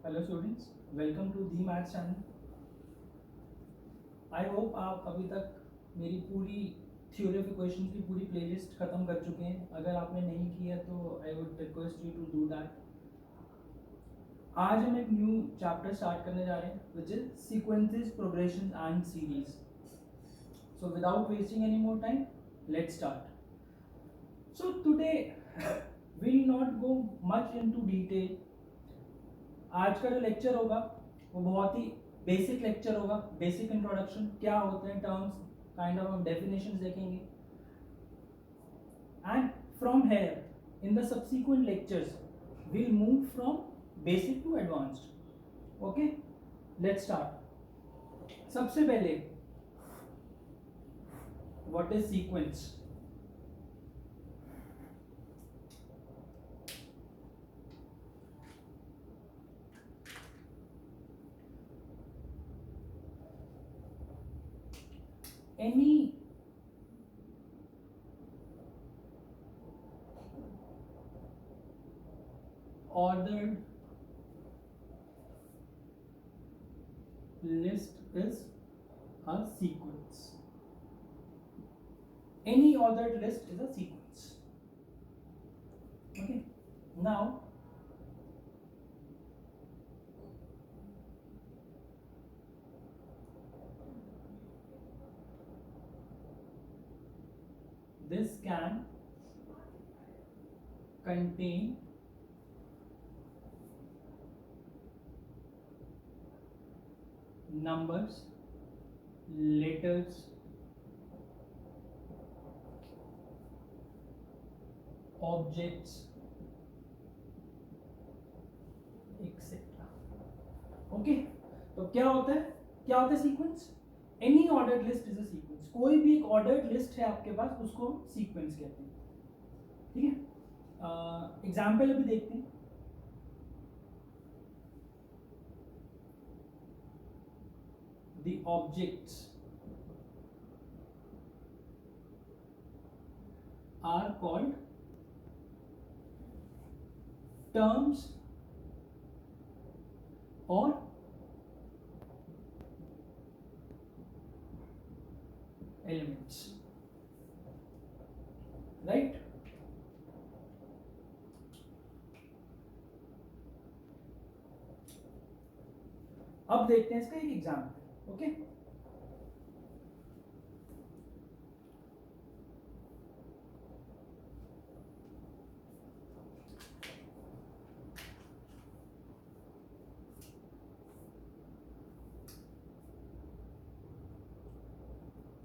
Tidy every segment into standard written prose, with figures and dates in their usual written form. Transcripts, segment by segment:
Hello students, welcome to the maths channel. I hope आप अभी तक मेरी पूरी थ्योरी ऑफ इक्वेशंस की पूरी प्लेलिस्ट ख़त्म कर चुके हैं। अगर आपने नहीं किया तो I would request you to do that. आज हम एक न्यू चैप्टर स्टार्ट करने जा रहे हैं which is sequences, progression and series. So without wasting any more time, let's start. So today will not go much into detail. आज का जो लेक्चर होगा वो बहुत ही बेसिक लेक्चर होगा। बेसिक इंट्रोडक्शन, क्या होते हैं टर्म्स, काइंड ऑफ हम डेफिनेशंस देखेंगे। And from here in the subsequent lectures will move from basic to advanced. Okay, let's start. सबसे पहले, what is sequence? any ordered list is a sequence. Any ordered list is a sequence. Okay, now this can contain numbers, letters, objects, etc. Okay, तो क्या होता है, क्या होता है sequence? Any ordered list is a sequence. कोई भी एक ऑर्डर्ड लिस्ट है आपके पास, उसको सीक्वेंस कहते हैं। ठीक है, एग्जाम्पल अभी देखते हैं। The objects are called terms or elements, right? अब देखते हैं इसका एक example. Okay,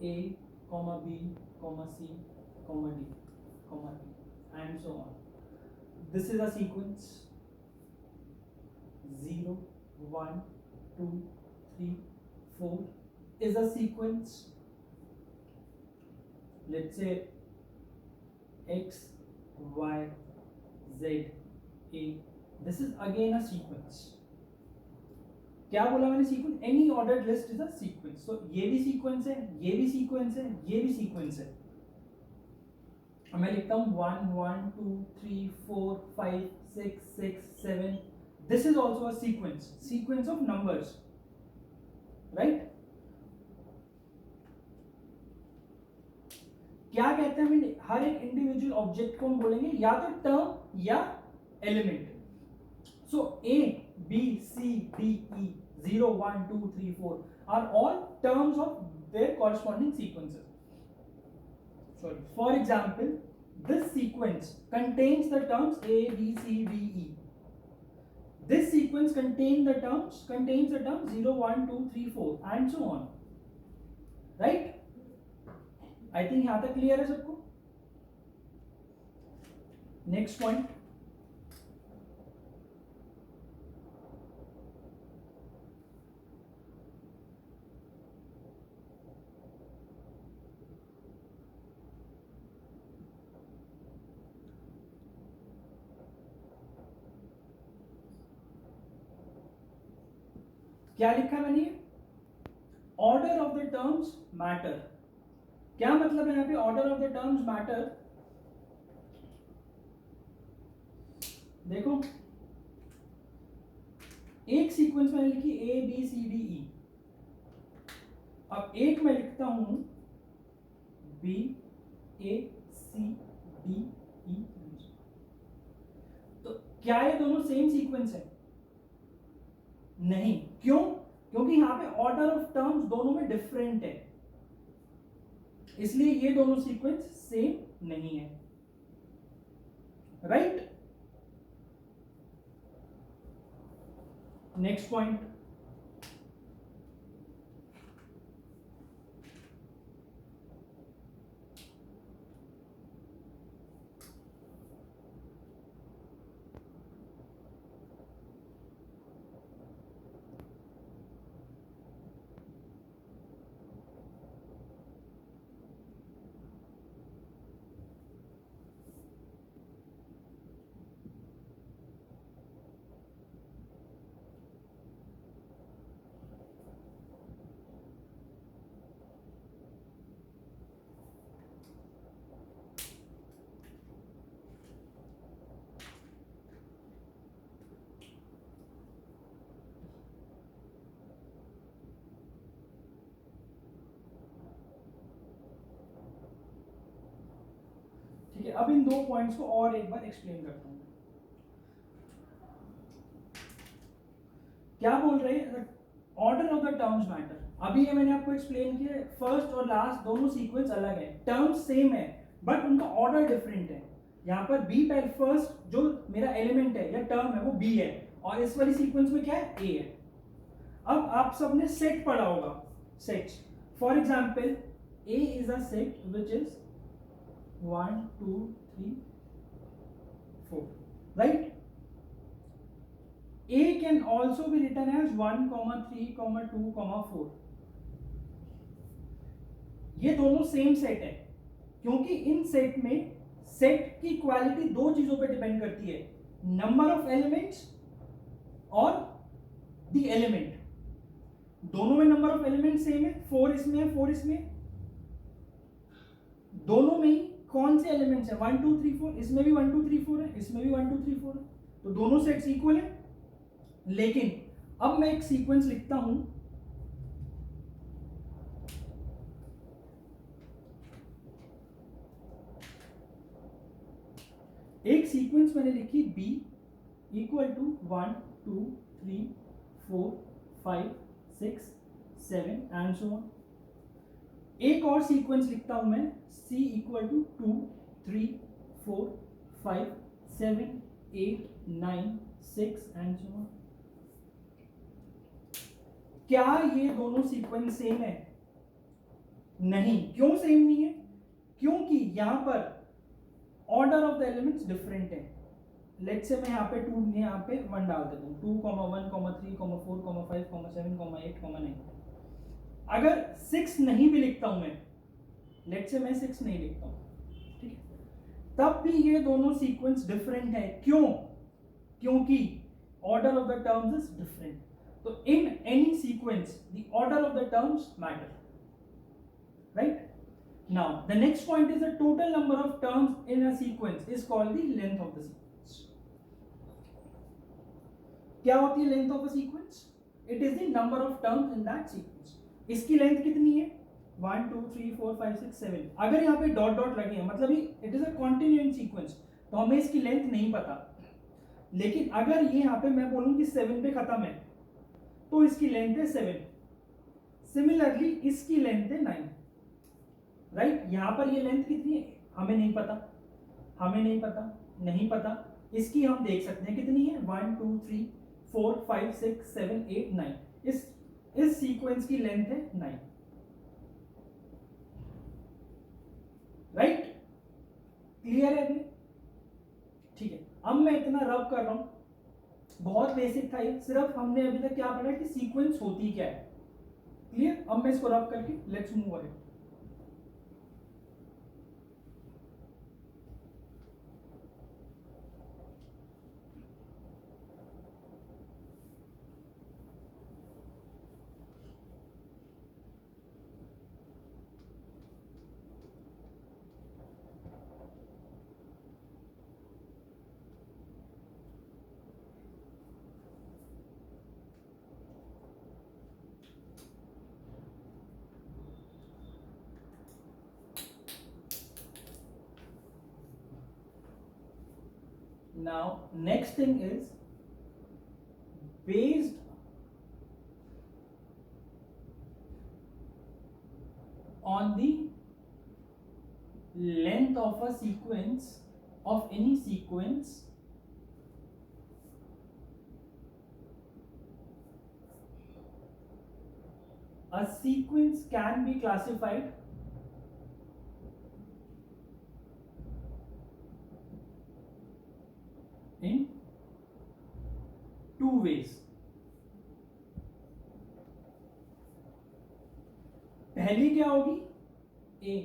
A, B, C, D, E, and so on. This is a sequence. 0, 1, 2, 3, 4 is a sequence. Let's say X, Y, Z, A. This is again a sequence. क्या बोला मैंने? Sequence. Any ordered list is a sequence. तो ये भी sequence है, ये भी sequence है, ये भी सीक्वेंस है। मैं लिखता हूं 1, 1, 2, 3, 4, 5, 6, 6, 7। This is also a sequence, sequence of numbers, right? क्या कहते हैं हम हर एक इंडिविजुअल ऑब्जेक्ट को? हम बोलेंगे या तो टर्म या element. So A, B, C, D, E, 0, 1, 2, 3, 4 are all terms of their corresponding sequences. Sorry. For example, this sequence contains the terms A, B, C, D, E. This sequence contains the terms 0, 1, 2, 3, 4 and so on. Right? I think यहाँ तक clear है सबको। Next point, क्या लिखा है मैंने? Order of the terms matter. क्या मतलब है यहाँ पे order of the terms matter? देखो, एक सीक्वेंस मैंने लिखी A B C D E, अब एक मैं लिखता हूं बी ए सी डी ई, तो क्या ये दोनों सेम सीक्वेंस है? नहीं। क्यों? क्योंकि यहां पे ऑर्डर ऑफ टर्म्स दोनों में डिफरेंट है, इसलिए ये दोनों सीक्वेंस सेम नहीं है। राइट? नेक्स्ट पॉइंट, ठीक है, अब इन दो पॉइंट्स को और एक बार एक्सप्लेन करता हूं। क्या बोल रहे हैं? Order of the terms matter. अभी ये मैंने आपको एक्सप्लेन किया, फर्स्ट और लास्ट दोनों सीक्वेंस अलग है, टर्म्स सेम है बट उनका ऑर्डर डिफरेंट है। यहां पर बी पहले फर्स्ट जो मेरा एलिमेंट है या टर्म है वो बी है, और इस वाली सीक्वेंस में क्या है? ए है। अब आप सबने सेट पढ़ा होगा, sets. For example A is a set which is 1 2 3 4, right? A can also be written as 1, 3, 2, 4. ये दोनों सेम सेट है, क्योंकि इन सेट में सेट की क्वालिटी दो चीजों पे डिपेंड करती है, नंबर ऑफ एलिमेंट्स और द एलिमेंट। दोनों में नंबर ऑफ एलिमेंट सेम है, 4 इसमें है 4 इसमें, दोनों में ही कौन से एलिमेंट्स है? 1 2 3 4, इसमें भी 1 2 3 4 है, इसमें भी 1 2 3 4 है, तो दोनों सेट्स इक्वल है। लेकिन अब मैं एक सीक्वेंस लिखता हूं, एक सीक्वेंस मैंने लिखी b equal to 1 2 3 4 5 6 7 and so on. एक और सीक्वेंस लिखता हूं मैं c equal to 2 3 4 5 7 8 9 6 and so on. क्या ये दोनों सीक्वेंस सेम है? नहीं। क्यों सेम नहीं है? क्योंकि यहां पर order of the elements different है। लेट्स से मैं यहां पे 2 यहां पे 1 डाल देता हूं, 2, 1, 3, 4, 5, 7, 8, 9। अगर 6 नहीं भी लिखता हूं मैं, लेट्स से मैं 6 नहीं लिखता हूं, ठीक है, तब भी ये दोनों सीक्वेंस डिफरेंट है। क्यों? क्योंकि order of the terms is different. So in any sequence, the order of the terms matter, right? Now, the next point is the total number of terms in a sequence is called the length of the sequence. क्या होती है length of a sequence? It is the number of terms in that sequence. इसकी length कितनी है? 1 2 3 4 5 6 7। अगर यहाँ पे dot dot लगे हैं मतलब it is a continuing sequence, तो हमें इसकी length नहीं पता। लेकिन अगर ये यहाँ पे मैं बोलूँ कि 7 पे खत्म है, तो इसकी लेंथ है 7। सिमिलरली इसकी लेंथ है 9, राइट? यहां पर ये लेंथ कितनी है हमें नहीं पता, नहीं पता। इसकी हम देख सकते हैं कितनी है, 1 2 3 4 5 6 7 8 9। इस सीक्वेंस की लेंथ है 9, राइट? क्लियर है अभी? ठीक है, अब मैं इतना रब कर रहा हूं, बहुत बेसिक था ये, सिर्फ हमने अभी तक क्या पढ़ा कि सीक्वेंस होती क्या है। क्लियर? अब मैं इसको रब करके let's move ahead. now next thing is based on the length of a sequence of any sequence a sequence can be classified in two ways. पहली क्या होगी? ए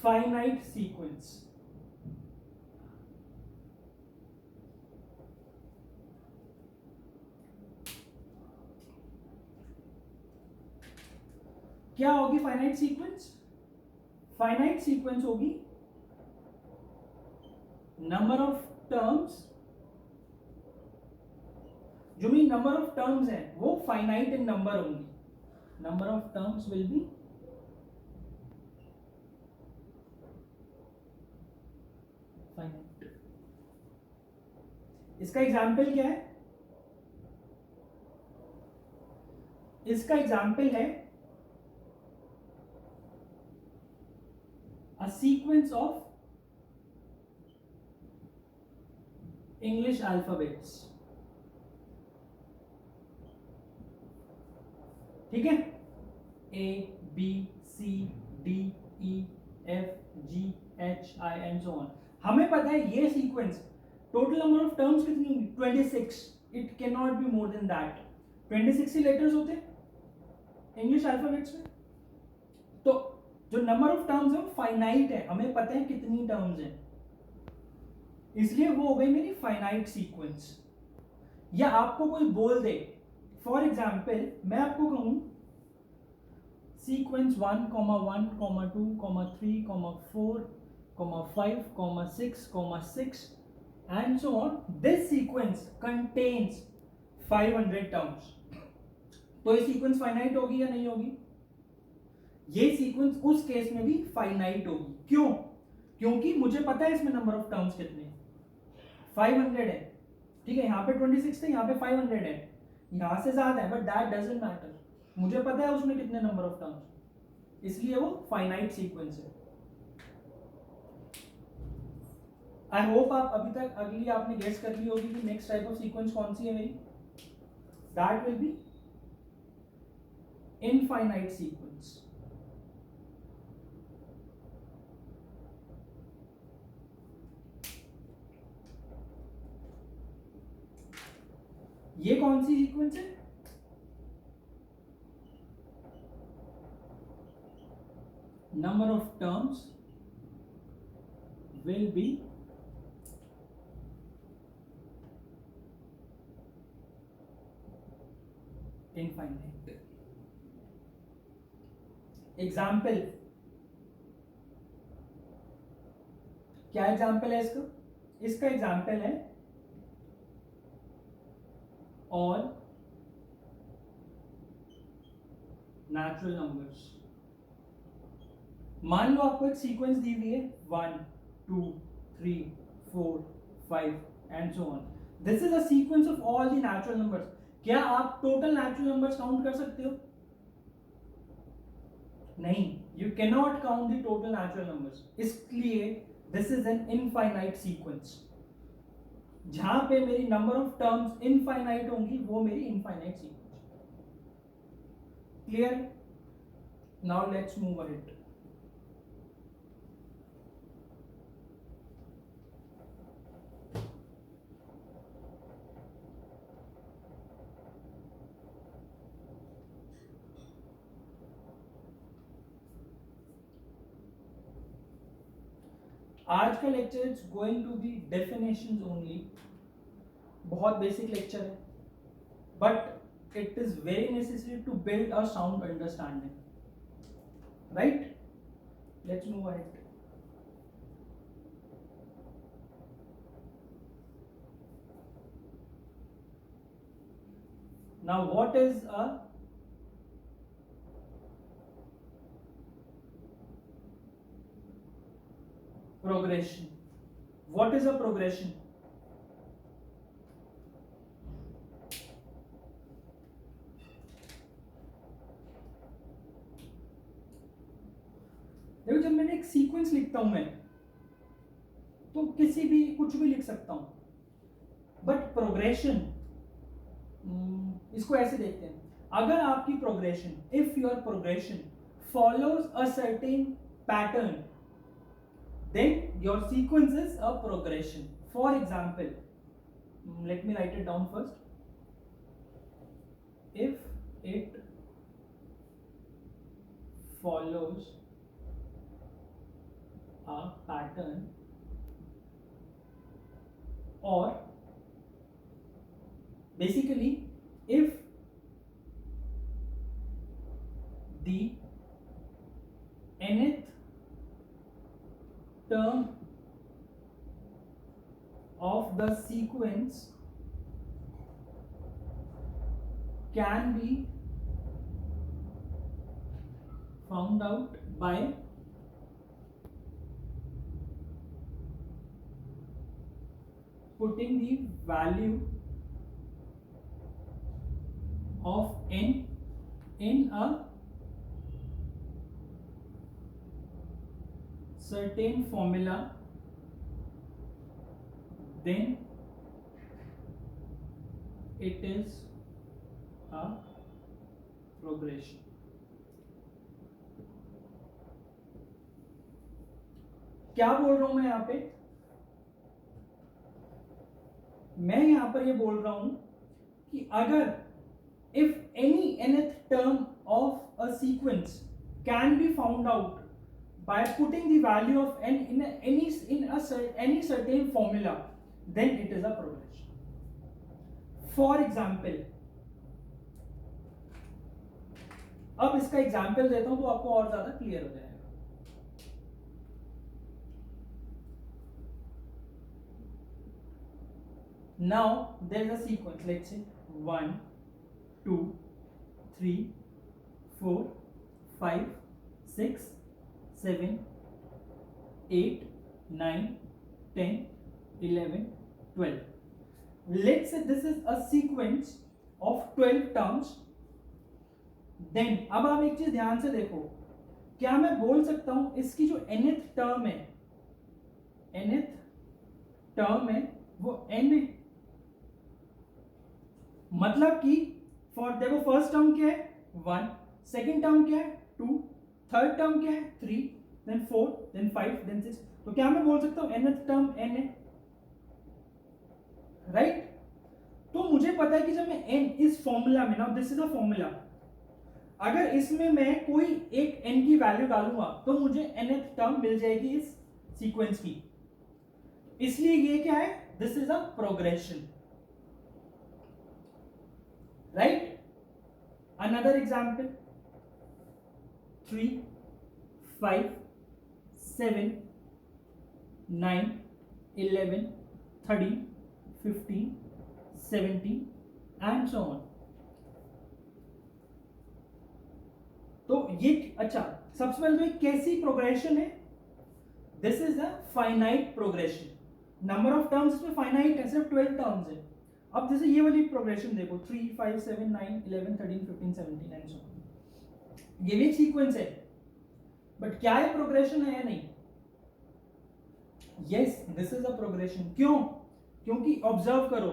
फाइनाइट सीक्वेंस, क्या होगी फाइनाइट सीक्वेंस? फाइनाइट सीक्वेंस होगी number of terms, जो भी number of terms है वो फाइनाइट इन नंबर होंगी. Number of terms will be finite. इसका एग्जाम्पल क्या है? इसका एग्जाम्पल है a sequence of English alphabets. ठीक है, A B C D E F G H I and so on. हमें पता है ये sequence total number of terms कितनी होंगी? 26. It can not be more than that. 26 he letters होते हैं इंग्लिश अल्फाबेट्स में. तो जो नंबर ऑफ टर्म्स है वो फाइनाइट है, हमें पता है कितनी टर्म्स हैं, इसलिए वो हो गई मेरी फाइनाइट सीक्वेंस. या आपको कोई बोल दे, फॉर एग्जाम्पल मैं आपको कहूं sequence 1, 1, 2, 3, 4, 5, 6, 6 and so on. This sequence contains 500 terms. तो ये सीक्वेंस फाइनाइट होगी या नहीं होगी? ये सीक्वेंस उस केस में भी फाइनाइट होगी. क्यों? क्योंकि मुझे पता है इसमें नंबर ऑफ टर्म्स कितने हैं, 500 है. ठीक है, यहाँ पे 26 थे, यहाँ पे 500 है, यहाँ से ज्यादा है, बट दैट डजंट मैटर. मुझे पता है उसमें कितने नंबर ऑफ टर्म्स, इसलिए वो फाइनाइट सीक्वेंस है. आई होप आप अभी तक अगली आपने गेस कर ली होगी कि नेक्स्ट टाइप ऑफ सीक्वेंस कौन सी है मेरी. That will be infinite sequence. ये कौन सी सीक्वेंस है? Number of terms will be infinite. Example क्या एग्जाम्पल है इसका? इसका एग्जाम्पल है all natural numbers. मान लो आपको एक सीक्वेंस दी हुई है 1, 2, 3, 4, 5 and so on. This is a sequence of all the natural numbers. क्या आप टोटल नेचुरल नंबर्स काउंट कर सकते हो? नहीं, you cannot count the total natural numbers. इसलिए this is an infinite sequence. जहां पे मेरी नंबर ऑफ टर्म्स इनफाइनाइट होंगी वो मेरी infinite sequence. Clear? Now let's move ahead. आज का lecture is going to be definitions only. बहुत बेसिक लेक्चर है, but it is very necessary to build a sound understanding. Right? Let's move ahead. Now what is a progression? What is a progression? देखो जब मैंने एक sequence लिखता हूं मैं, तो किसी भी कुछ भी लिख सकता हूं, बट प्रोग्रेशन, इसको ऐसे देखते हैं, अगर आपकी progression, if your progression follows a certain pattern, then your sequence is a progression. For example, let me write it down first. If it follows a pattern, or basically if the nth term of the sequence can be found out by putting the value of n in a certain formula, then it is a progression. क्या बोल रहा हूं मैं यहां पे? मैं यहां पर ये बोल रहा हूं कि अगर if any nth term of a sequence can be found out by putting the value of n in any certain formula, then it is a progression. For example, अब इसका एग्जाम्पल देता हूं तो आपको और ज्यादा क्लियर हो जाएगा. Now there is a sequence, let's say 1 2 3 4 5 6 7 8 9 10 11 12. Let's say this is a sequence of 12 terms. Then अब आप एक चीज ध्यान से देखो, क्या मैं बोल सकता हूं इसकी जो nth टर्म है, nth टर्म है वो n है, मतलब कि फॉर देखो फर्स्ट टर्म क्या है 1, सेकंड टर्म क्या है 2, थर्ड टर्म क्या है 3, देन 4, देन 5, देन 6. तो क्या मैं बोल सकता हूं nth टर्म n है, राइट? तो मुझे पता है कि जब मैं n इस फॉर्मूला में, now this is a formula, अगर इसमें मैं कोई एक n की वैल्यू डालूंगा तो मुझे nth टर्म मिल जाएगी इस सीक्वेंस की. इसलिए ये क्या है, this is a progression, right? Another example, 3 5 7 9 11 13 15 17 and so on. तो ये अच्छा, सबसे पहले तो एक कैसी प्रोग्रेशन है? This is a finite progression. Number of terms इसमें फाइनाइट है, सिर्फ 12 टर्म्स है. अब जैसे ये वाली प्रोग्रेशन देखो 3 5 7 9 11 13 15 17 एंड सो ऑन, ये भी एक सीक्वेंस है, बट क्या ये प्रोग्रेशन है या नहीं? Yes, this is a progression. क्यों? क्योंकि ऑब्जर्व करो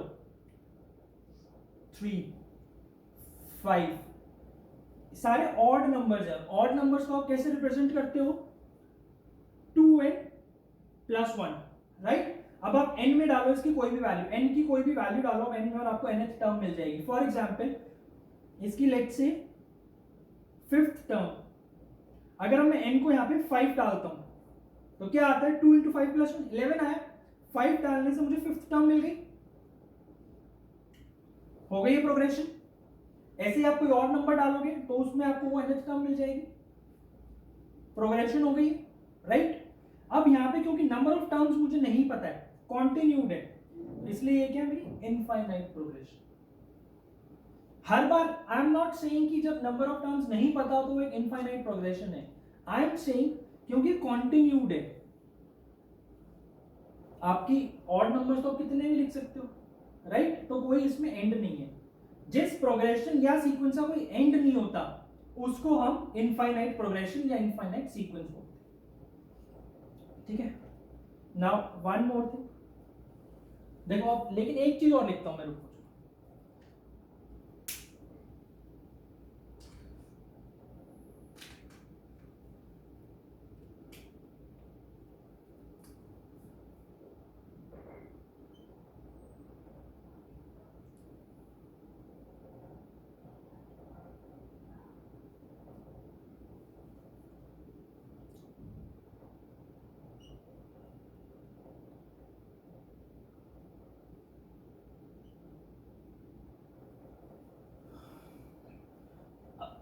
3 5 सारे ऑड नंबर्स है. ऑड नंबर्स को आप कैसे रिप्रेजेंट करते हो? 2n + 1, right? अब आप n में डालो इसकी कोई भी वैल्यू, n की कोई भी वैल्यू डालो n में और आपको nth टर्म मिल जाएगी. फॉर एग्जांपल इसकी लेट्स से फिफ्थ टर्म, अगर मैं n को यहाँ पे 5 डालता हूं तो क्या आता है? 2 × 5 + 1 11 आया. 5 डालने से मुझे फिफ्थ टर्म मिल गई, हो गई प्रोग्रेशन. ऐसे ही आप कोई और नंबर डालोगे तो उसमें आपको वो nth टर्म मिल जाएगी, प्रोग्रेशन हो गई, राइट? अब यहाँ पे क्योंकि नंबर ऑफ टर्म्स मुझे नहीं पता है, कॉन्टिन्यूड है, इसलिए ये क्या है मेरी infinite progression. Her bar I am not saying कि जब नंबर ऑफ टर्म्स नहीं पता तो वो एक इनफाइनाइट प्रोग्रेशन है. आई एम सेइंग क्योंकि कॉन्टिन्यूड है, आपकी ऑड नंबर्स तो कितने भी लिख सकते हो, राइट? तो कोई इसमें एंड नहीं है। जिस प्रोग्रेशन या सीक्वेंस का कोई एंड नहीं होता उसको हम इनफाइनाइट प्रोग्रेशन या इनफाइनाइट सीक्वेंस बोलते हैं, ठीक है? नाउ वन मोर थिंग, देखो आप, लेकिन एक चीज और लिखता हूं मैं, रुको।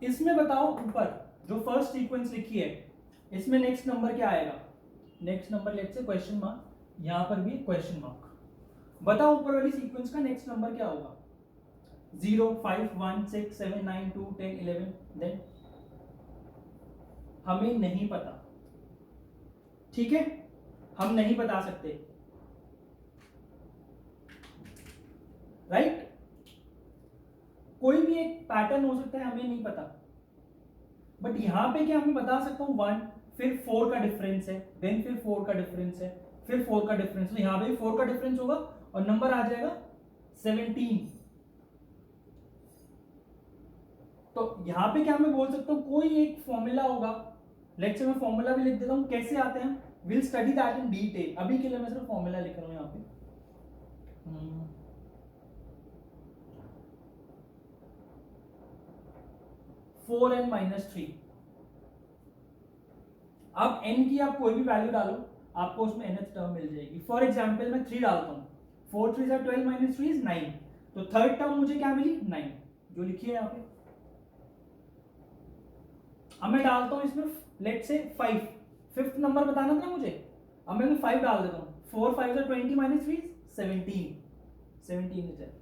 इसमें बताओ, ऊपर जो फर्स्ट सीक्वेंस लिखी है इसमें नेक्स्ट नंबर क्या आएगा? Next number let's say question mark, यहां पर भी क्वेश्चन मार्क। बताओ ऊपर वाली सीक्वेंस का नेक्स्ट नंबर क्या होगा? 0, 5, 1, 6, 7, 9, 2, 10, 11। देन हमें नहीं पता, ठीक है? हम नहीं बता सकते, राइट? कोई भी एक पैटर्न हो सकता है, हमें नहीं पता। बट यहां पे क्या हमें बता सकता हूं? 1, फिर 4 का डिफरेंस है, देन फिर 4 का डिफरेंस है, फिर 4 का डिफरेंस, तो यहां पे भी 4 का डिफरेंस होगा और नंबर आ जाएगा 17। तो यहां पे क्या मैं बोल सकता हूं? कोई एक फॉर्मूला होगा, लेट्स से मैं फॉर्मूला भी लिख देता हूं, कैसे आते हैं, will study that in detail. अभी के लिए मैं सिर्फ फॉर्मूला लिख रहा हूं यहां पे। 4n-3। अब n की आप कोई भी वैल्यू डालो, आपको उसमें nth टर्म मिल जाएगी। फॉर एग्जांपल मैं 3 डालता हूं, 4 3 12 माइनस 3 इज 9, तो थर्ड टर्म मुझे क्या मिली? 9, जो लिखी है यहां पे। अब मैं डालता हूं इसमें लेट्स से 5, फिफ्थ नंबर बताना था मुझे, अब मैं 5 डाल देता हूं, 4 5 20 माइनस 3 17, 17 है।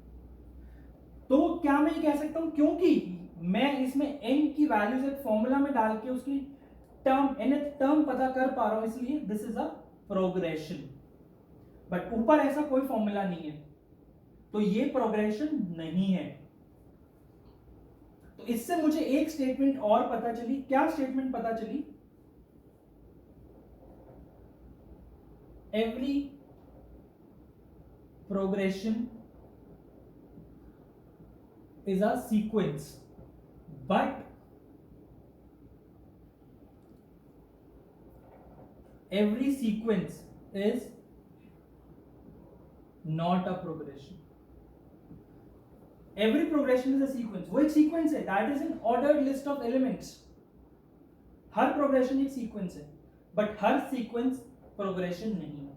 तो क्या मैं ये कह सकता हूं, क्योंकि मैं इसमें n की वैल्यूज एक फॉर्मूला में डाल के उसकी टर्म, nth टर्म पता कर पा रहा हूं, इसलिए this is a progression. But ऊपर ऐसा कोई फॉर्मूला नहीं है, तो ये प्रोग्रेशन नहीं है। तो इससे मुझे एक स्टेटमेंट और पता चली। क्या स्टेटमेंट पता चली? Every progression is a sequence, but every sequence is not a progression. Every progression is a sequence, वो एक sequence है, that is an ordered list of elements। Her progression एक sequence है, but हर sequence progression नहीं है।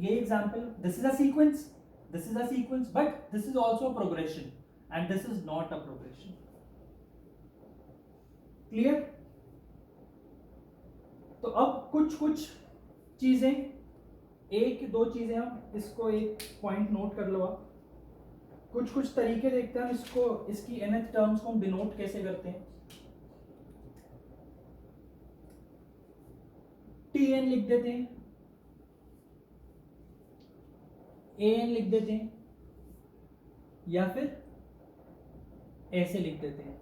ये example, this is a sequence, this is a sequence, but this is also a progression and this is not a progression। Clear? तो अब कुछ कुछ चीजें, एक दो चीजें, हम इसको एक पॉइंट नोट कर लो आप। कुछ कुछ तरीके देखते हैं इसको, इसकी nth टर्म्स को हम डिनोट कैसे करते हैं। tn लिख देते हैं, an लिख देते हैं, या फिर ऐसे लिख देते हैं।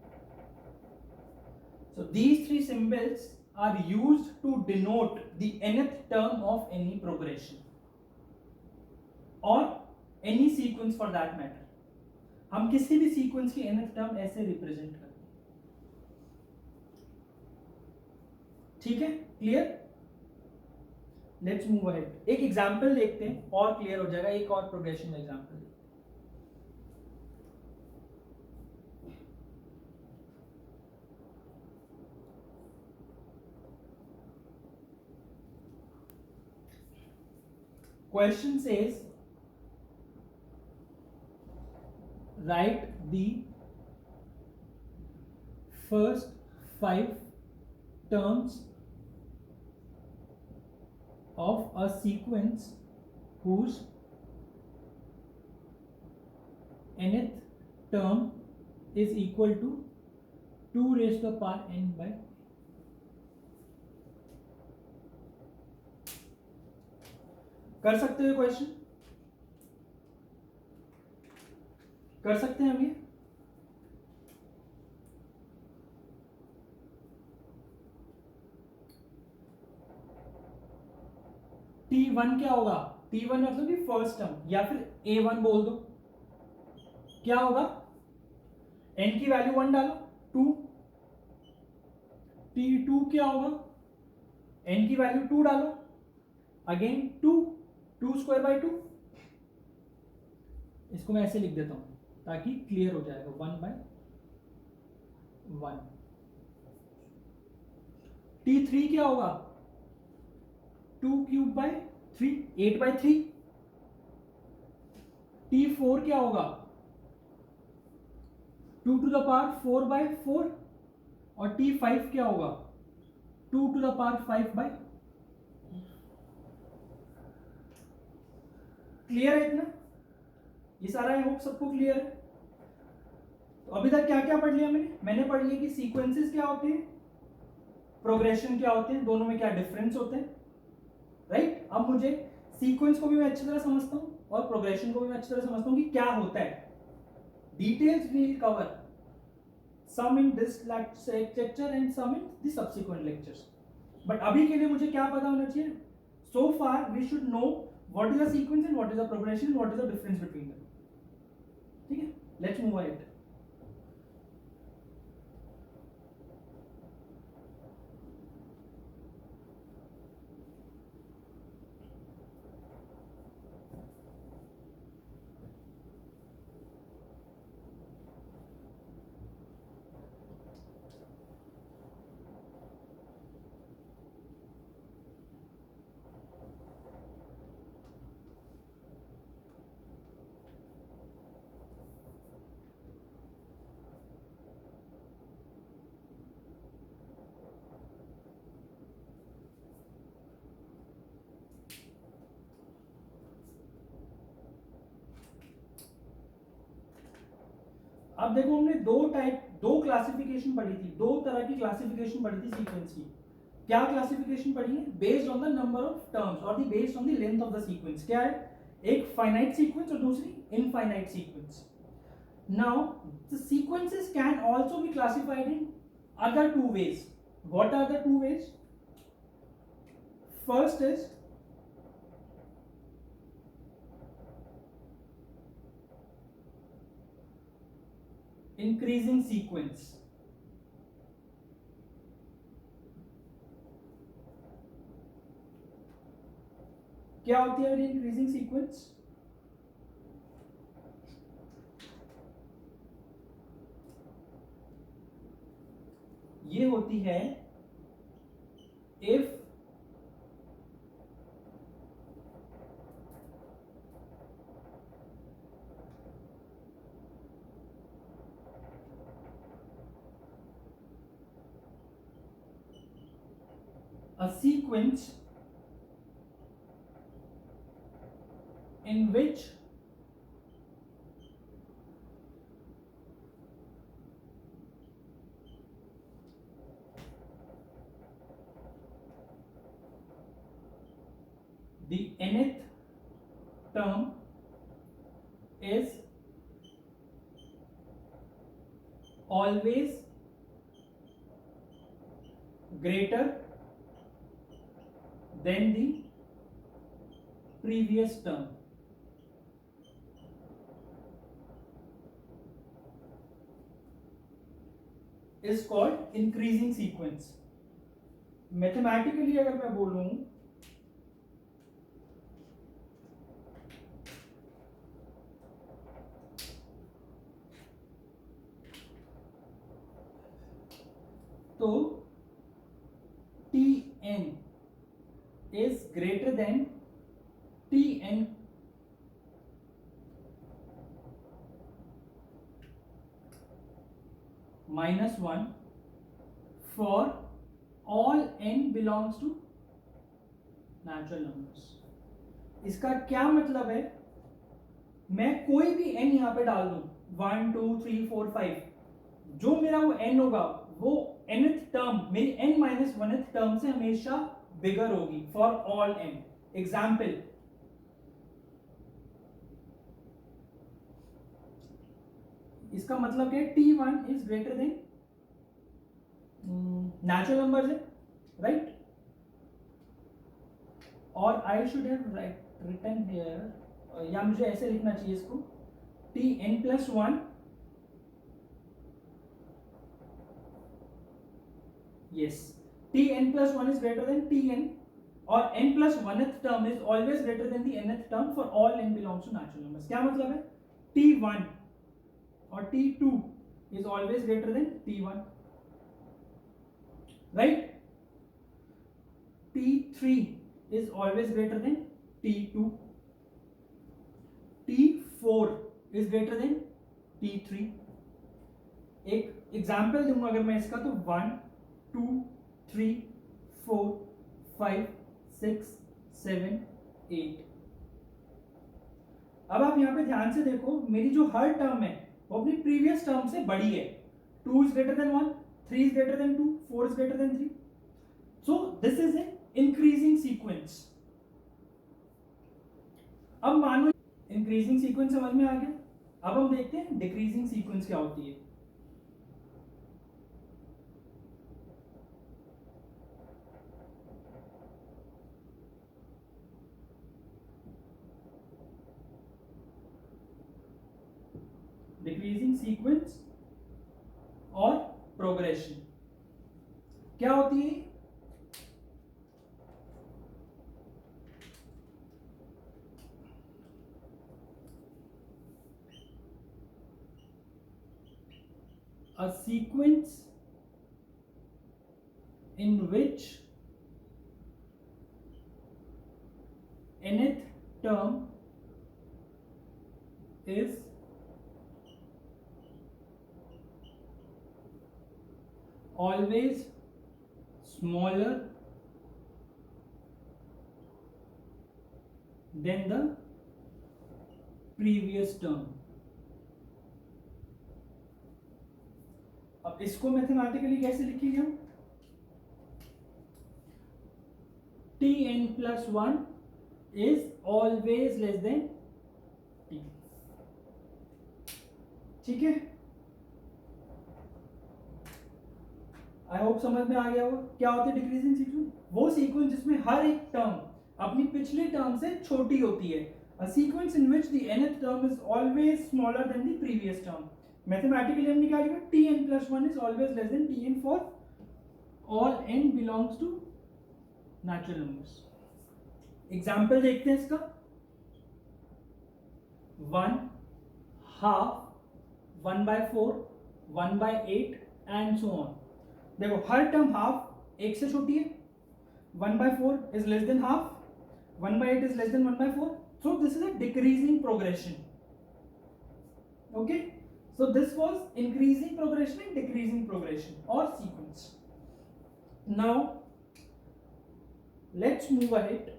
So these three symbols are used to denote the nth term of any progression or any sequence for that matter। हम किसी भी सीक्वेंस की nth टर्म ऐसे रिप्रेजेंट करते हैं, ठीक है? क्लियर? लेट्स मूव अहेड, एक एग्जांपल देखते हैं और क्लियर हो जाएगा। एक और progression example. Question says write the first 5 terms of a sequence whose nth term is equal to 2 raised to the power n by। कर सकते हो क्वेश्चन, कर सकते हैं हम ये? T1 क्या होगा? T1 मतलब कि फर्स्ट टर्म, या फिर A1 बोल दो। क्या होगा? n की वैल्यू 1 डालो, 2। T2 क्या होगा? n की वैल्यू 2 डालो, अगेन 2, 2 स्क्वायर बाई 2। इसको मैं ऐसे लिख देता हूं ताकि क्लियर हो जाएगा, 1 बाय 1। T3 क्या होगा? 2 क्यूब बाय 3, 8 बाय 3। T4 क्या होगा? 2 टू द पावर 4 बाय 4। और T5 क्या होगा? 2 to the power 5 by. Clear है इतना? ये सारा आई होप सबको क्लियर है। तो अभी तक क्या क्या पढ़ लिया मैंने पढ़ लिया कि सीक्वेंसेस क्या होते हैं, प्रोग्रेशन क्या होते हैं, दोनों में क्या डिफरेंस होते हैं, राइट? अब मुझे सीक्वेंस को भी मैं अच्छी तरह समझता हूं और प्रोग्रेशन को भी मैं अच्छी तरह समझता हूं कि क्या होता है। Details we will cover some in this lecture and some in the subsequent lectures, but अभी के लिए मुझे क्या पता होना चाहिए? So far we should know what is the sequence and what is the progression and what is the difference between them. ठीक है, let's move ahead. अब देखो, हमने दो क्लासिफिकेशन पढ़ी थी, दो तरह की क्लासिफिकेशन पढ़ी थी सीक्वेंस की। क्या क्लासिफिकेशन पढ़ी है? Based on the number of terms और the based on the length of the sequence. क्या है? एक फाइनाइट सीक्वेंस और दूसरी infinite sequence. Now the sequences can also be classified in other two ways. What are the two ways? First is increasing sequence. क्या होती है increasing sequence? ये होती है if a sequence in which the nth term is always greater than the previous term is called increasing sequence. Mathematically अगर मैं बोलूं तो Tn is greater than Tn minus 1 for all n belongs to natural numbers. इसका क्या मतलब है? मैं कोई भी n यहां पे डाल दूं, 1 2 3 4 5, जो मेरा वो n होगा वो nth टर्म मेरी n-1th टर्म से हमेशा बिगर होगी फॉर ऑल n. एग्जाम्पल, इसका मतलब क्या है, T1 is greater than natural number है, राइट? और I should have written here, या मुझे ऐसे लिखना चाहिए इसको, Tn+1, yes, Tn+1 is greater than Tn, or n+1th term is always greater than the nth term for all n belongs to natural numbers. क्या मतलब है, T1 और T2 is always greater than T1, right? T3 is always greater than T2, T4 is greater than T3. एक example दूंगा अगर मैं इसका, तो 1 2 3 4 5 6 7 8। अब आप यहां पे ध्यान से देखो, मेरी जो हर टर्म है वो अपनी प्रीवियस टर्म से बड़ी है। 2 is greater than 1, 3 is greater than 2, 4 is greater than 3. So this is an increasing sequence. अब मान लो इंक्रीजिंग सीक्वेंस समझ में आ गया, अब हम देखते हैं डिक्रीजिंग सीक्वेंस क्या होती है। डिक्रीजिंग सीक्वेंस और प्रोग्रेशन क्या होती है? A sequence in which nth term is always smaller than the previous term. अब इसको मैथमेटिकली कैसे लिखेंगे हम? Tn+1 is always less than T. ठीक है, आई होप समझ में आ गया होगा क्या होती है डिक्रीजिंग सीक्वेंस। वो सीक्वेंस जिसमें हर एक टर्म अपनी पिछली टर्म से छोटी होती है। A sequence in which the nth term is always smaller than the previous term. Mathematically हम निकालेंगे Tn+1 is always less than Tn for all n belongs to natural numbers. Example देखते हैं इसका, 1 half 1/4 1/8 एंड सो ऑन। देखो हर term half एक से छोटी है, 1/4 is less than half, 1/8 is less than 1/4, so this is a decreasing progression. Okay, so this was increasing progression and decreasing progression or sequence. Now let's move ahead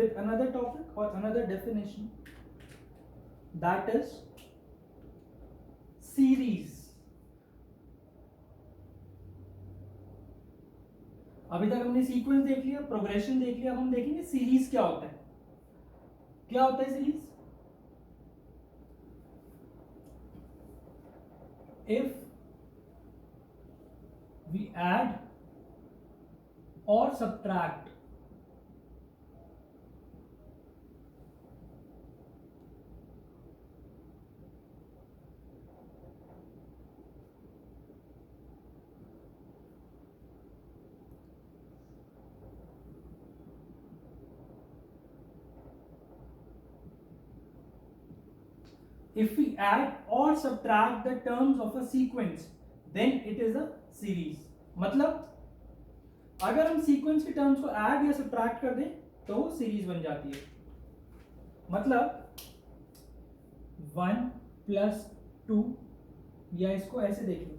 with another topic or another definition, that is series. अभी तक हमने sequence देख लिया, progression देख लिया, अब हम देखेंगे सीरीज क्या होता है। क्या होता है सीरीज? इफ वी ऐड और subtract if we add or subtract the terms of a sequence then it is a series. मतलब अगर हम सीक्वेंस के टर्म्स को ऐड या सब्ट्रैक्ट कर दें तो वो सीरीज बन जाती है। मतलब 1 + 2, या इसको ऐसे देख लो,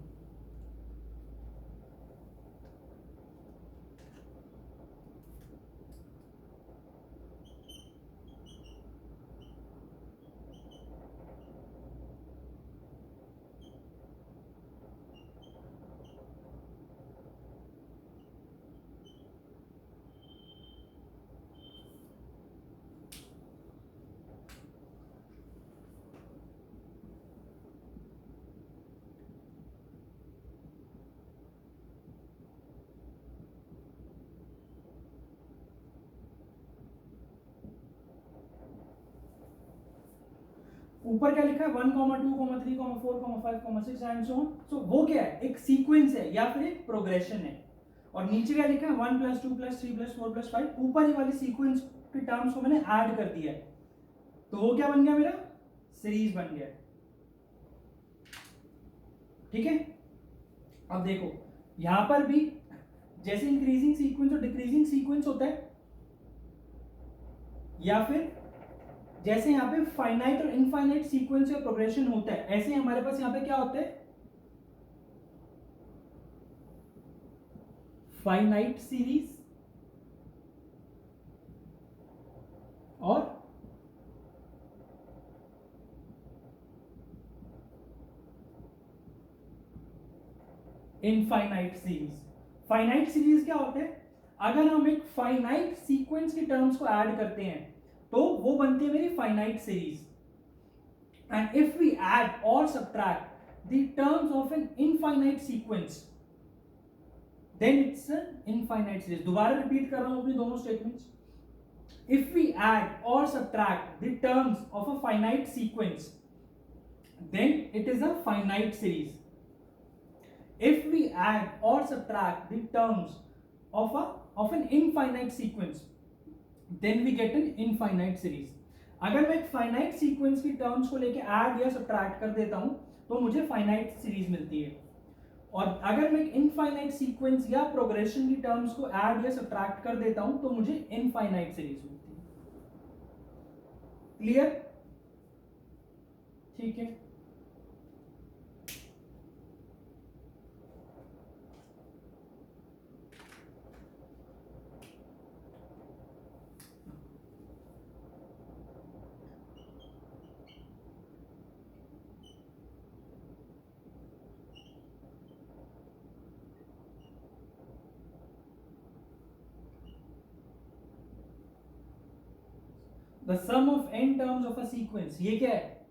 ऊपर क्या लिखा है 1, 2, 3, 4, 5, 6 एंड सो ऑन। सो वो क्या है, एक सीक्वेंस है या फिर एक प्रोग्रेशन है। और नीचे क्या लिखा है 1 + 2 + 3 + 4 + 5, ऊपर ही वाली सीक्वेंस के टर्म्स को मैंने ऐड कर दिया है, तो वो क्या बन गया मेरा, सीरीज बन गया। ठीक है, अब देखो यहां पर भी जैसे इंक्रीजिंग सीक्वेंस और डिक्रीजिंग सीक्वेंस होता है, या फिर जैसे यहाँ पे फाइनाइट और इनफाइनाइट सीक्वेंस या प्रोग्रेशन होता है, ऐसे हमारे पास यहाँ पे क्या होता है, फाइनाइट सीरीज और इनफाइनाइट सीरीज। फाइनाइट सीरीज क्या होता है, अगर हम एक फाइनाइट सीक्वेंस के टर्म्स को ऐड करते हैं तो वो बनती है मेरी finite series. And if we add और subtract the terms of an infinite sequence then it's an infinite series. दोबारा रिपीट कर रहा हूं अपनी दोनों statements. If we add or subtract the terms of a finite sequence, then it is a finite series. If we add or subtract the terms of an infinite sequence, then we get an infinite series. अगर मैं एक finite sequence की terms को लेके add या subtract कर देता हूं तो मुझे फाइनाइट सीरीज मिलती है, और अगर मैं इनफाइनाइट सीक्वेंस या प्रोग्रेशन की टर्म्स को ऐड या सब्ट्रैक्ट कर देता हूं तो मुझे इनफाइनाइट सीरीज मिलती है। क्लियर? ठीक है, the sum of n terms of a sequence, ये क्या है,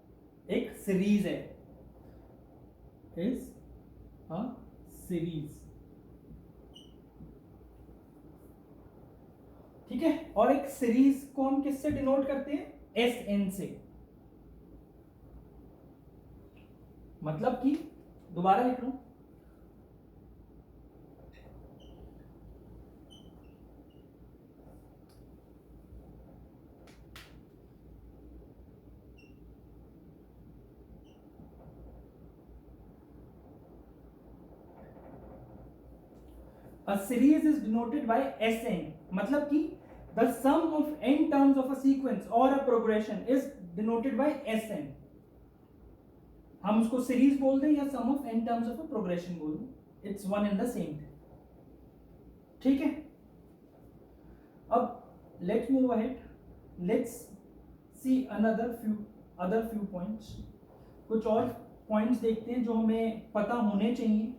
एक सीरीज है, इज अ सीरीज। ठीक है, और एक सीरीज को हम किससे डिनोट करते हैं, Sn से। मतलब कि दोबारा लिख रहा हूं, a series is denoted by Sn, मतलब कि the sum of n terms of a sequence or a progression is denoted by Sn। हम उसको सीरीज बोल दें या sum of n terms of a progression बोल दें, it's one and the same. ठीक है, अब let's move ahead, let's see another few points. कुछ और पॉइंट्स देखते हैं जो हमें पता होने चाहिए।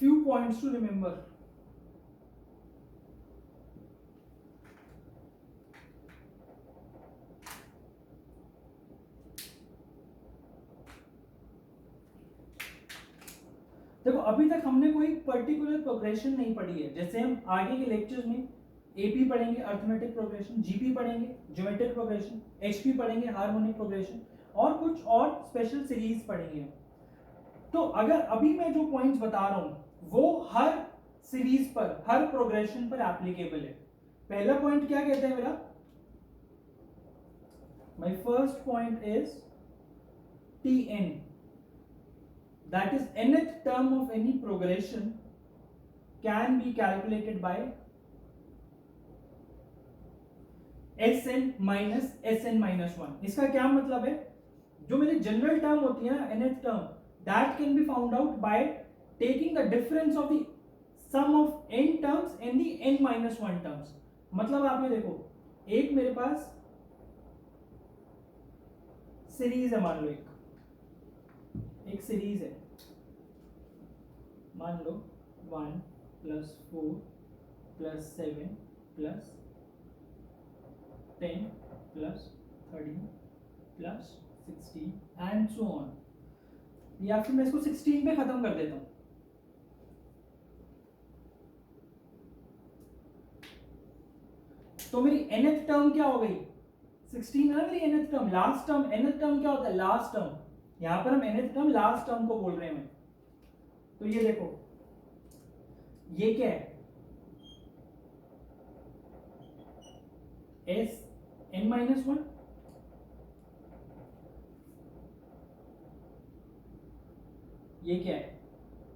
Few points to remember. देखो अभी तक हमने कोई पर्टिकुलर प्रोग्रेशन नहीं पढ़ी है। जैसे हम आगे के लेक्चर्स में एपी पढ़ेंगे, अर्थमेटिक प्रोग्रेशन, जीपी पढ़ेंगे, ज्योमेट्रिक प्रोग्रेशन, एचपी पढ़ेंगे, हार्मोनिक प्रोग्रेशन, और कुछ और स्पेशल सीरीज पढ़ेंगे। तो अगर अभी मैं जो पॉइंट्स बता रहा हूं वो हर सीरीज पर, हर प्रोग्रेशन पर एप्लीकेबल है। पहला पॉइंट क्या कहता है मेरा, my first point is Tn, that is nth term of any progression can be calculated by Sn minus Sn minus 1। इसका क्या मतलब है, जो मेरी जनरल टर्म होती है ना nth term, that can be found out by taking the difference of the sum of n terms and the n minus one terms. मतलब आप ये देखो, एक मेरे पास सीरीज है, मान लो एक सीरीज है, मान लो 1 plus 4 plus 7 plus 10 plus 13 plus 16 and so on. या फिर मैं इसको 16 पे खत्म कर देता हूं। तो मेरी nth टर्म क्या हो गई? 16 है ना मेरी nth term. Last term, nth term क्या होता है? Last term. यहां पर हम nth टर्म लास्ट टर्म को बोल रहे हैं। तो ये देखो, ये क्या है? S N minus one. ये क्या है?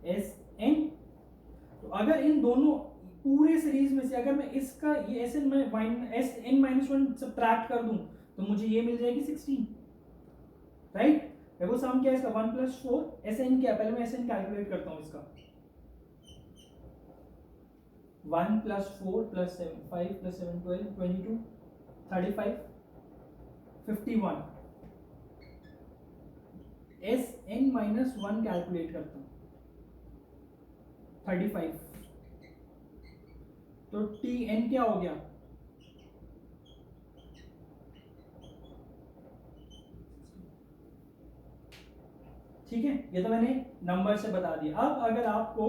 S N. तो अगर इन दोनों पूरे सीरीज में से अगर मैं इसका ये S N minus one subtract कर दूं तो मुझे ये मिल जाएगी 16, राइट? देखो सम क्या है इसका? 1 प्लस 4 एस एन क्या है? पहले मैं एस एन कैलकुलेट करता हूं इसका। 1 plus 4 plus 7, 5 plus 7 12 22 35 51। S N minus one calculate करता हूं 35। तो टी एन क्या हो गया? ठीक है, ये तो मैंने नंबर से बता दिया। अब अगर आपको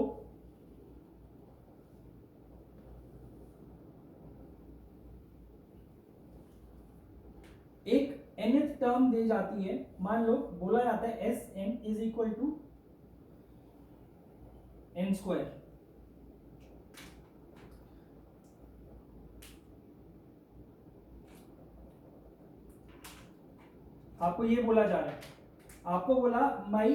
एक nth टर्म दी जाती है, मान लो बोला जाता है S N is equal to N square. आपको ये बोला जा रहा है, आपको बोला my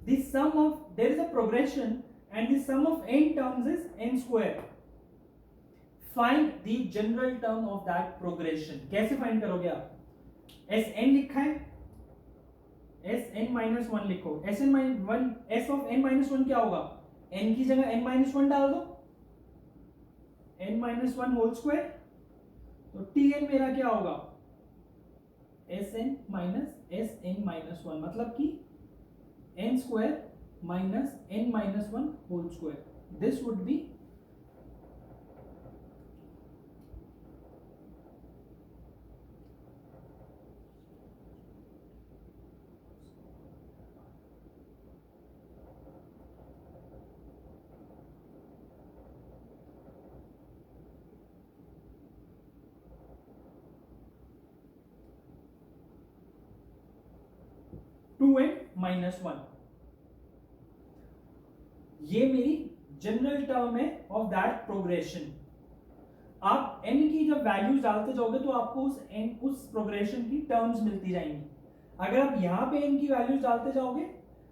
the sum of there is a progression and the sum of n terms is n square. Find the general term of that progression. कैसे find करोगे आप? एस एन लिखा है, एस एन माइनस वन लिखो। S N minus one, S of N minus one क्या होगा? N की जगह एन माइनस वन डाल दो, N minus one whole square. तो टी एन मेरा क्या होगा? एस एन माइनस वन, मतलब कि N square minus N minus one whole square. This would be two N minus one. ये मेरी जनरल टर्म है ऑफ दैट प्रोग्रेशन। आप n की जब वैल्यूज डालते जाओगे तो आपको उस प्रोग्रेशन की टर्म्स मिलती जाएंगी। अगर आप यहां पे n की वैल्यूज डालते जाओगे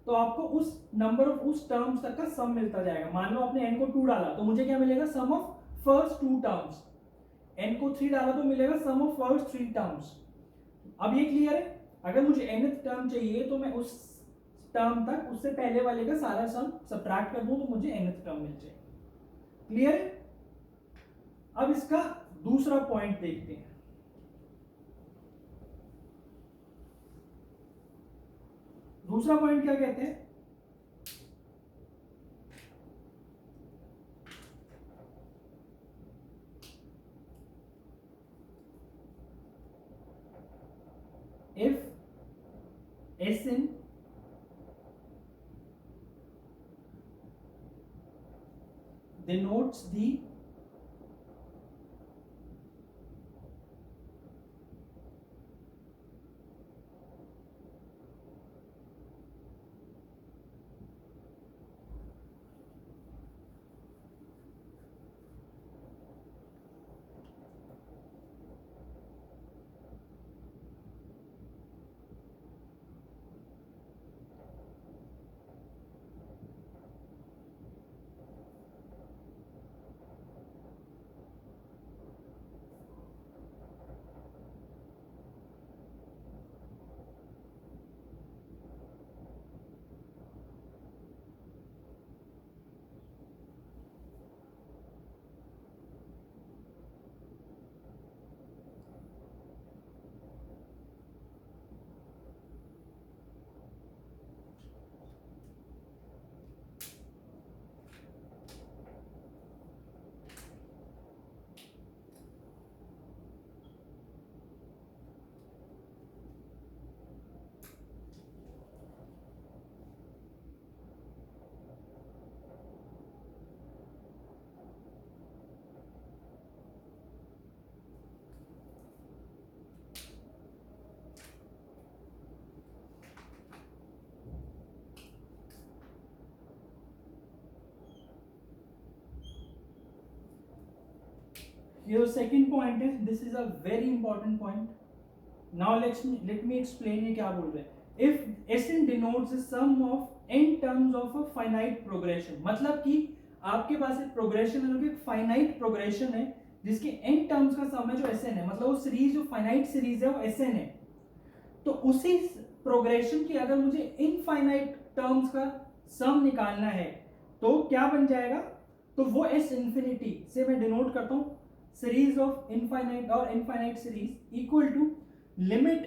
तो आपको उस नंबर ऑफ उस टर्म्स तक का सम मिलता जाएगा। मान लो आपने n को 2 डाला तो मुझे क्या मिलेगा? सम ऑफ फर्स्ट 2 टर्म्स। n को 3 डाला तो मिलेगा सम ऑफ फर्स्ट 3 टर्म्स। अब ये क्लियर है? अगर मुझे nth टर्म चाहिए तो मैं उस टर्म तक उससे पहले वाले का सारा सम सब्ट्रैक्ट कर दूं तो मुझे nth टर्म मिल जाएगी। क्लियर है? अब इसका दूसरा पॉइंट देखते हैं। दूसरा पॉइंट क्या कहते हैं? If S N denotes the your second point है, this is a very important point. Now let me explain ये क्या बोल रहे हैं. If Sn denotes the sum of n terms of a finite progression, मतलब कि आपके पास एक प्रोग्रेशन है जो कि फाइनाइट प्रोग्रेशन है जिसके n टर्म्स का सम है जो Sn है, मतलब वो सीरीज जो फाइनाइट सीरीज है वो Sn है. तो उसी प्रोग्रेशन की अगर मुझे इनफाइनाइट टर्म्स का सम निकालना है तो क्या बन जाएगा, तो वो S इंफिनिटी से मैं डिनोट करता हूं सीरीज ऑफ इनफाइनाइट और infinite series equal to limit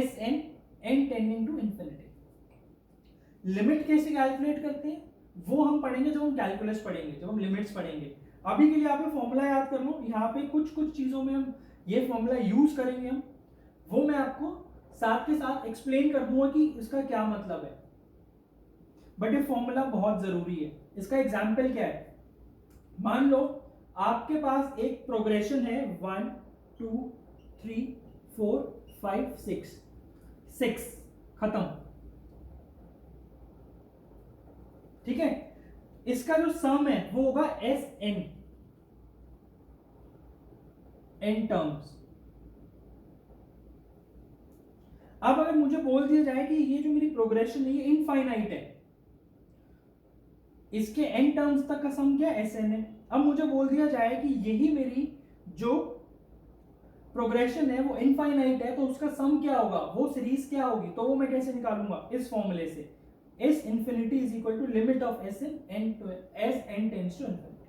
Sn n tending to infinity. Limit कैसे कैलकुलेट करते हैं वो हम पढ़ेंगे जब हम कैलकुलस पढ़ेंगे, जब हम लिमिट्स पढ़ेंगे. अभी के लिए आप फॉर्मूला याद कर लो, यहाँ पे कुछ चीजों में हम ये फॉर्मूला यूज करेंगे हम, वो मैं आपको साथ के साथ एक्सप्लेन कर दूंगा कि इसका क्या मतलब है. बट ये फॉर्मूला बहुत जरूरी है. इसका एग्जाम्पल क्या है, मान लो आपके पास एक प्रोग्रेशन है 1 2 3 4 5 6 खत्म. ठीक है, इसका जो सम है वो होगा Sn n टर्म्स. अब अगर मुझे बोल दिया जाए कि ये जो मेरी प्रोग्रेशन है ये इनफाइनाइट है, इसके n टर्म्स तक का सम क्या Sn है. अब मुझे बोल दिया जाए कि यही मेरी जो प्रोग्रेशन है वो इनफाइनाइट है, तो उसका सम क्या होगा, वो सीरीज क्या होगी, तो वो मैं कैसे निकालूंगा, इस फॉर्मूले से. S infinity is equal to limit of Sn n to as n tends to infinity.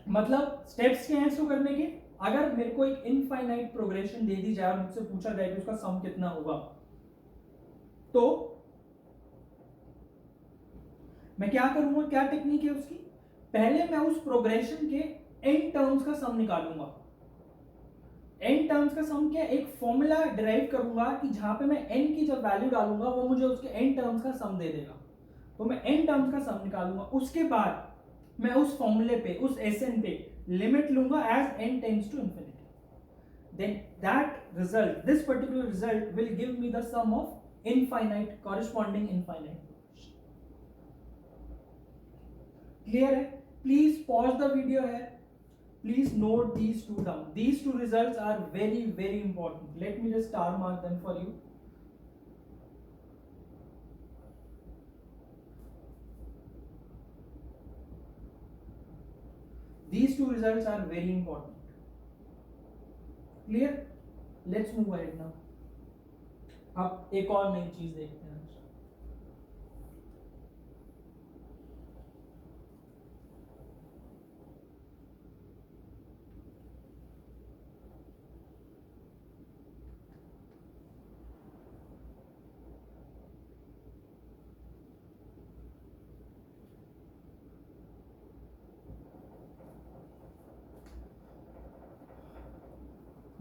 मतलब स्टेप्स क्या हैं इसको करने के, अगर मेरे को एक इनफाइनाइट प्रोग्रेशन दे दी जाए और मुझसे पूछा जाए कि उसका सम कितना होगा, तो मैं क्या करूंगा, क्या टेक्निक है उसकी, पहले मैं उस प्रोग्रेशन के n टर्म्स का सम निकालूंगा. n टर्म्स का सम क्या, एक फॉर्मूला डिराइव करूंगा कि जहां पे मैं n की जब वैल्यू डालूंगा वो मुझे उसके n टर्म्स का सम दे देगा. तो मैं n टर्म्स का सम निकालूंगा, उसके बाद मैं उस फॉर्मूले पे, उस Sn पे लिमिट लूंगा as n tends to infinity. Then that result, this particular result will give me the sum of infinite corresponding infinite. Clear है? प्लीज पॉज द वीडियो है. Please note these two down. These two results are very, very important. Let me just star mark them for you. These two results are very important. Clear? Let's move ahead now. अब एक और नई चीज देखते हैं.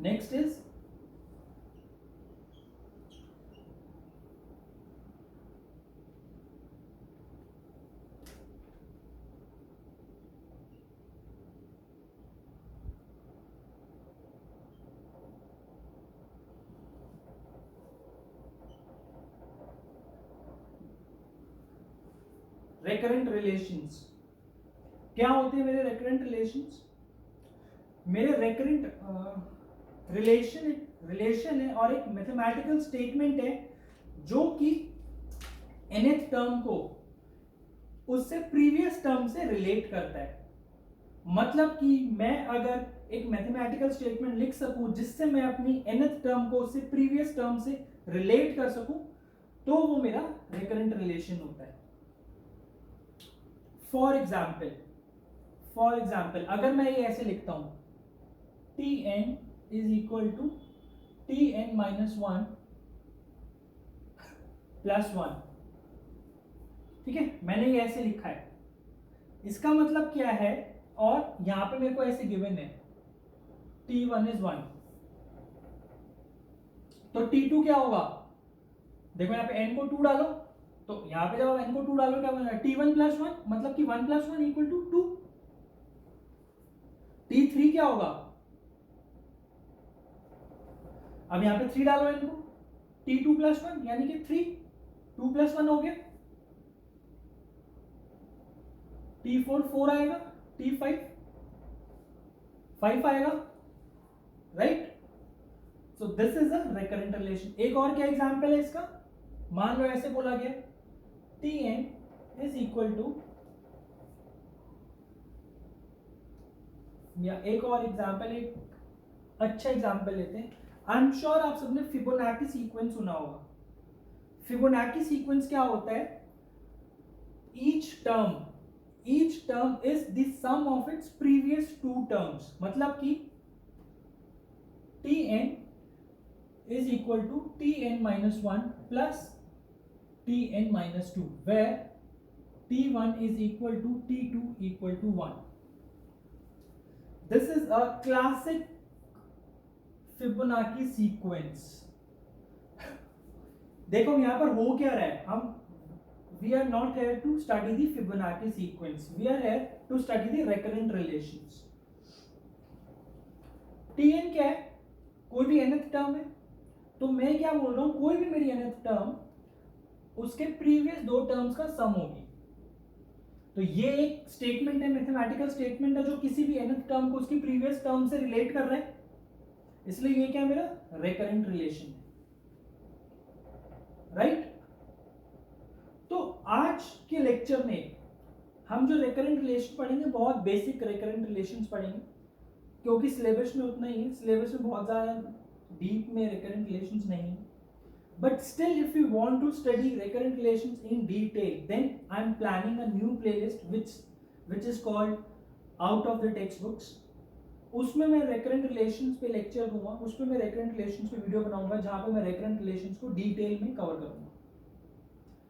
Next is recurrent relations. क्या होते हैं मेरे recurrent relations? मेरे recurrent रिलेशन है और एक मैथमेटिकल स्टेटमेंट है जो कि nth टर्म को उससे प्रीवियस टर्म से रिलेट करता है. मतलब कि मैं अगर एक मैथमेटिकल स्टेटमेंट लिख सकूं जिससे मैं अपनी nth टर्म को उससे प्रीवियस टर्म से रिलेट कर सकूं, तो वो मेरा रिकरेंट रिलेशन होता है. फॉर एग्जाम्पल अगर मैं ये ऐसे लिखता हूं, Tn is equal to Tn minus 1 plus 1. ठीक है, मैंने ये ऐसे लिखा है. इसका मतलब क्या है, और यहां पे मेरे को ऐसे गिवन है T1 is 1, तो T2 क्या होगा, देखो यहाँ पे n को 2 डालो, तो यहाँ पे जब n को 2 डालो क्या बनेगा, T1 plus 1, मतलब कि 1 plus 1 equal to 2. T3 क्या होगा, अब यहाँ पे 3 डालो n को, T2 plus 1 यानी कि 3, 2 plus 1 हो गया, T4 4 आएगा, T5 5 आएगा, right? So this is a recurrent relation. एक और क्या एग्जांपल है इसका, मान लो ऐसे बोला गया Tn इज इक्वल टू, या एक और एग्जांपल, एक अच्छा एग्जांपल लेते हैं। आई एम श्योर आप सबने फिबोनाची सीक्वेंस सुना होगा। फिबोनाची सीक्वेंस क्या होता है, each term is the sum of its previous two terms. मतलब कि Tn is equal to Tn minus 1 plus Tn minus 2, where T1 is equal to T2 equal to 1. This is a classic Fibonacci sequence. देखो यहां पर हो क्या रहा है, हम we are not here to study the Fibonacci sequence, we are here to study the recurrent relations. Tn क्या है, कोई भी nth टर्म है, तो मैं क्या बोल रहा हूं, कोई भी मेरी nth टर्म उसके प्रीवियस दो टर्म्स का सम होगी। तो ये एक स्टेटमेंट है, मैथमेटिकल स्टेटमेंट है, जो किसी भी nth टर्म को उसकी प्रीवियस टर्म से रिलेट कर रहा है, इसलिए ये क्या मेरा रिकरेंट रिलेशन है, राइट? तो आज के लेक्चर में हम जो रिकरेंट रिलेशन पढ़ेंगे, बहुत बेसिक रिकरेंट रिलेशंस पढ़ेंगे, क्योंकि सिलेबस में उतना ही है, सिलेबस में बहुत ज्यादा डीप में रिकरेंट रिलेशंस नहीं। But still, if you want to study recurrent relations in detail, then I am planning a new playlist which is called Out of the Textbooks. उसमें मैं recurrent relations पे lecture दूंगा, उसमें मैं recurrent relations पे video बनाऊंगा, जहां पे मैं recurrent relations को डिटेल में कवर करूंगा।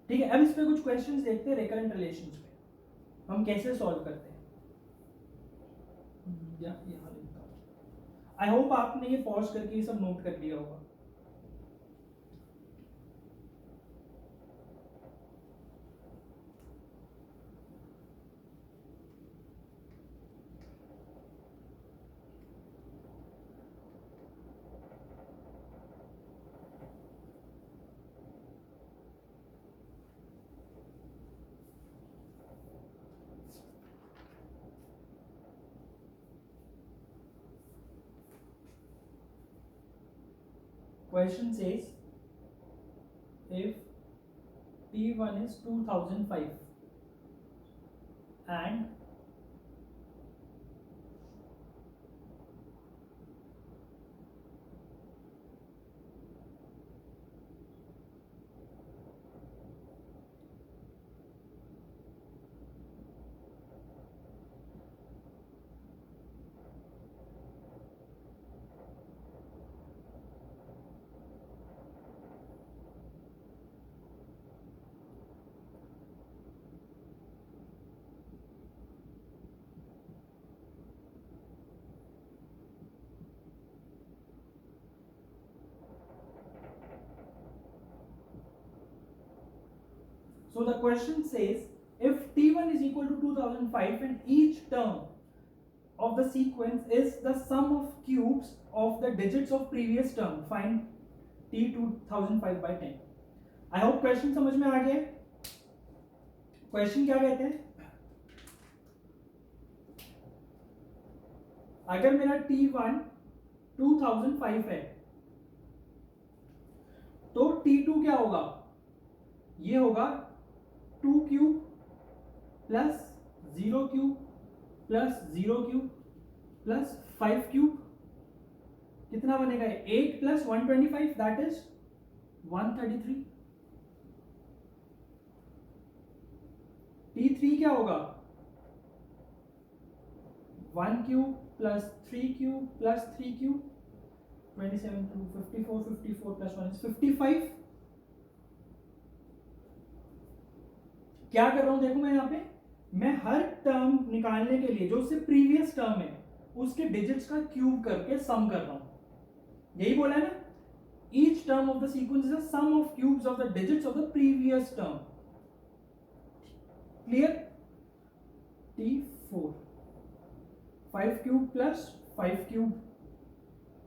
ठीक है, अब इस पे कुछ क्वेश्चंस देखते हैं recurrent relations पे, हम कैसे सॉल्व करते हैं। यहाँ लिखता हूँ। आई होप आपने ये पॉज करके ये सब नोट कर लिया होगा। Question says, if T1 is 2005 and so the question says, if T1 is equal to 2005 and each term of the sequence is the sum of cubes of the digits of previous term, find T 2005 by 10. I hope question समझ में आ गया। Question क्या कहते हैं, अगर मेरा T1 2005 है तो T2 क्या होगा, ये होगा 2 cube plus 0 cube plus 0 cube plus 5 cube, कितना बनेगा, 8 प्लस 125, दैट इज 133। T3 क्या होगा, 1 cube plus 3 cube plus 3 cube, 27 2 54, 54 plus 1 is 55। क्या कर रहा हूं, देखो मैं यहाँ पे, मैं हर टर्म निकालने के लिए जो उससे प्रीवियस टर्म है उसके डिजिट्स का क्यूब करके सम कर रहा हूं, यही बोला है ना, each term of the sequence is the sum of cubes of the digits of the previous term. Clear? T4 5 cube plus 5 cube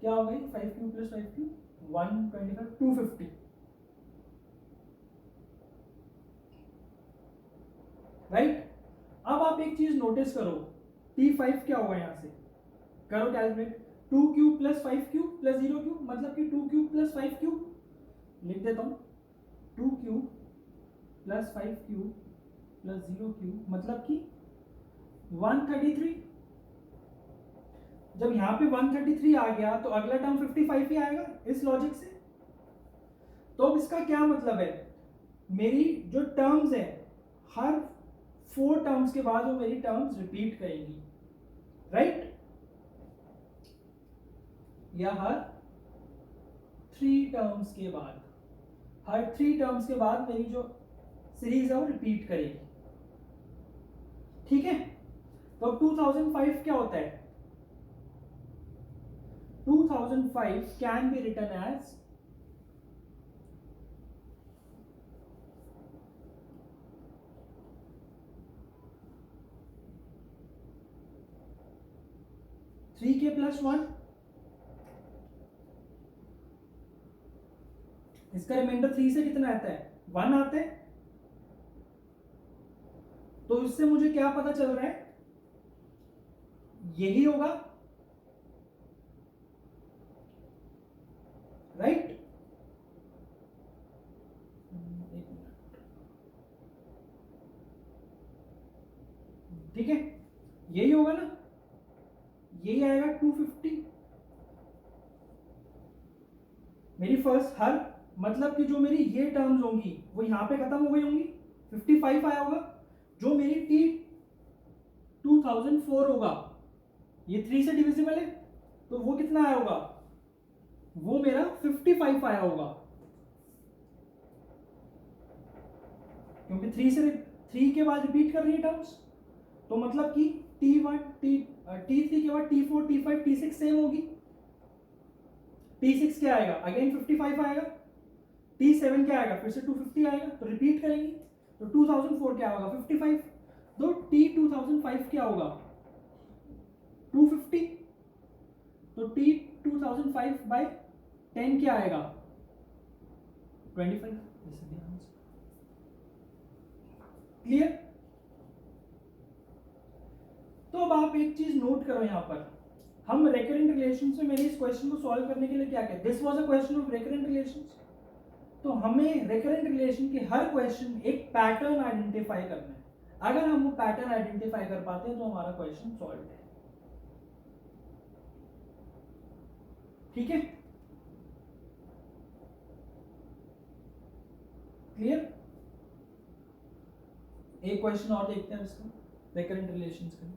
क्या हो गई, 5 क्यूब प्लस 5 क्यूब 125, 250, राइट? अब आप एक चीज नोटिस करो, T5 क्या होगा यहाँ से, करो calculate. 2 cube plus 5 cube plus 0 cube, मतलब कि 2 क्यूब प्लस 5 क्यूब लिख देता हूँ। 2 cube plus 5 cube plus 0 cube मतलब कि 133। जब यहाँ पे 133 आ गया तो अगला टर्म 55 ही आएगा इस लॉजिक से। तो अब इसका क्या मतलब है, मेरी जो टर्म्स है हर 4 टर्म्स के बाद वो मेरी टर्म्स रिपीट करेंगी, राइट? या हर 3 टर्म्स के बाद, हर 3 टर्म्स के बाद मेरी जो सीरीज है वो रिपीट करेगी, ठीक है? तो 2005 क्या होता है, 2005 can be written as three K plus 1, इसका रिमाइंडर 3 से कितना आता है, 1 आता है। तो इससे मुझे क्या पता चल रहा है, यही होगा, राइट? ठीक है, यही होगा ना, यही आएगा 250। मेरी फर्स्ट हर मतलब कि जो मेरी ये टर्म्स होंगी वो यहां पे खत्म हो गई होंगी, 55 आया होगा। जो मेरी टी 2004 होगा, ये 3 से डिविजिबल है, तो वो कितना आया होगा, वो मेरा 55 आया होगा, क्योंकि 3 के बाद रिपीट कर रही है टर्म्स। तो मतलब कि T1 T3 के बाद T4 T5 T6 सेम होगी। T6 क्या आएगा, अगेन 55 आएगा। T7 क्या आएगा, फिर से 250 आएगा, तो रिपीट करेंगे। तो 2004 क्या होगा, 55। तो T 2005 क्या होगा, 250। तो T 2005 बाय 10 क्या आएगा, 25। क्लियर? तो अब आप एक चीज नोट करो, यहां पर हम रेकरेंट रिलेशंस में, मैंने इस क्वेश्चन को सॉल्व करने के लिए क्या किया, this was a question of recurrent relations. तो हमें रेकरेंट रिलेशन के हर क्वेश्चन एक पैटर्न आइडेंटिफाई करना है। अगर हम वो पैटर्न आइडेंटिफाई कर पाते हैं तो हमारा क्वेश्चन सॉल्व है, ठीक है? क्लियर? एक क्वेश्चन और देखते हैं इसका, रेकरेंट रिलेशंस का।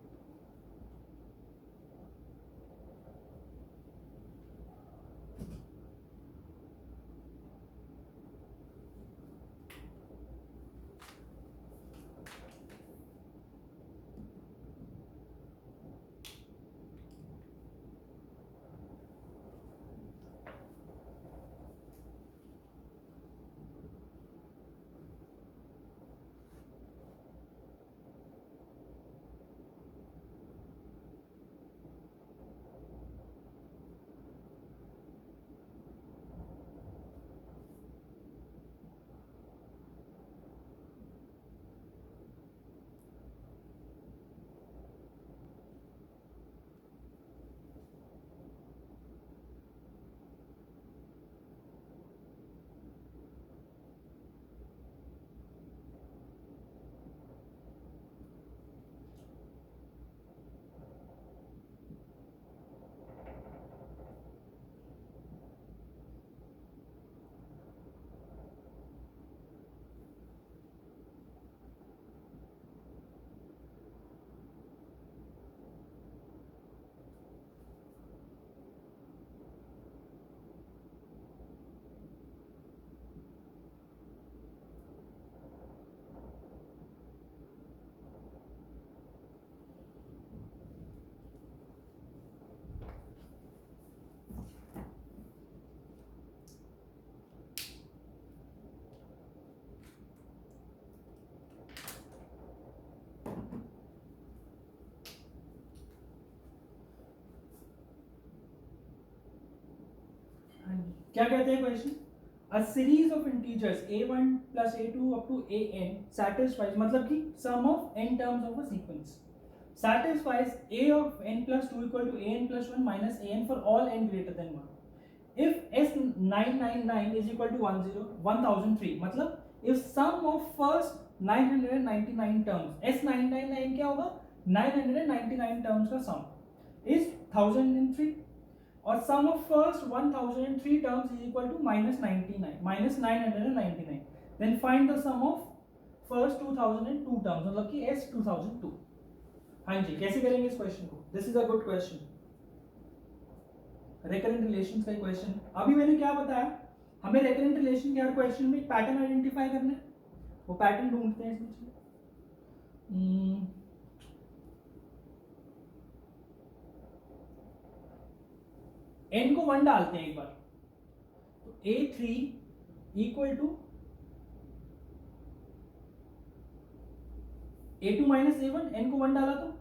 क्या कहते हैं question, a series of integers a1 plus a2 up to an satisfies, मतलब कि sum of n terms of a sequence. satisfies a of n plus 2 equal to a n plus 1 minus a n for all n greater than 1. If S999 is equal to 1003, मतलब if sum of first 999 terms, S999 क्या होगा, 999 terms का sum is 1003 और sum of first 1003 terms is equal to minus 999, then find the sum of first 2002 terms, मतलब कि S 2002. हाँ जी, कैसे करेंगे इस क्वेश्चन को? This is a good question, recurrent relations का क्वेश्चन. अभी मैंने क्या बताया, हमें रेकरेंट रिलेशन के हर क्वेश्चन में पैटर्न आइडेंटिफाई करना है. वो पैटर्न ढूंढते हैं इसमें. n को 1 डालते हैं एक बार, तो a3 equal to a2 minus a1, n को 1 डाला तो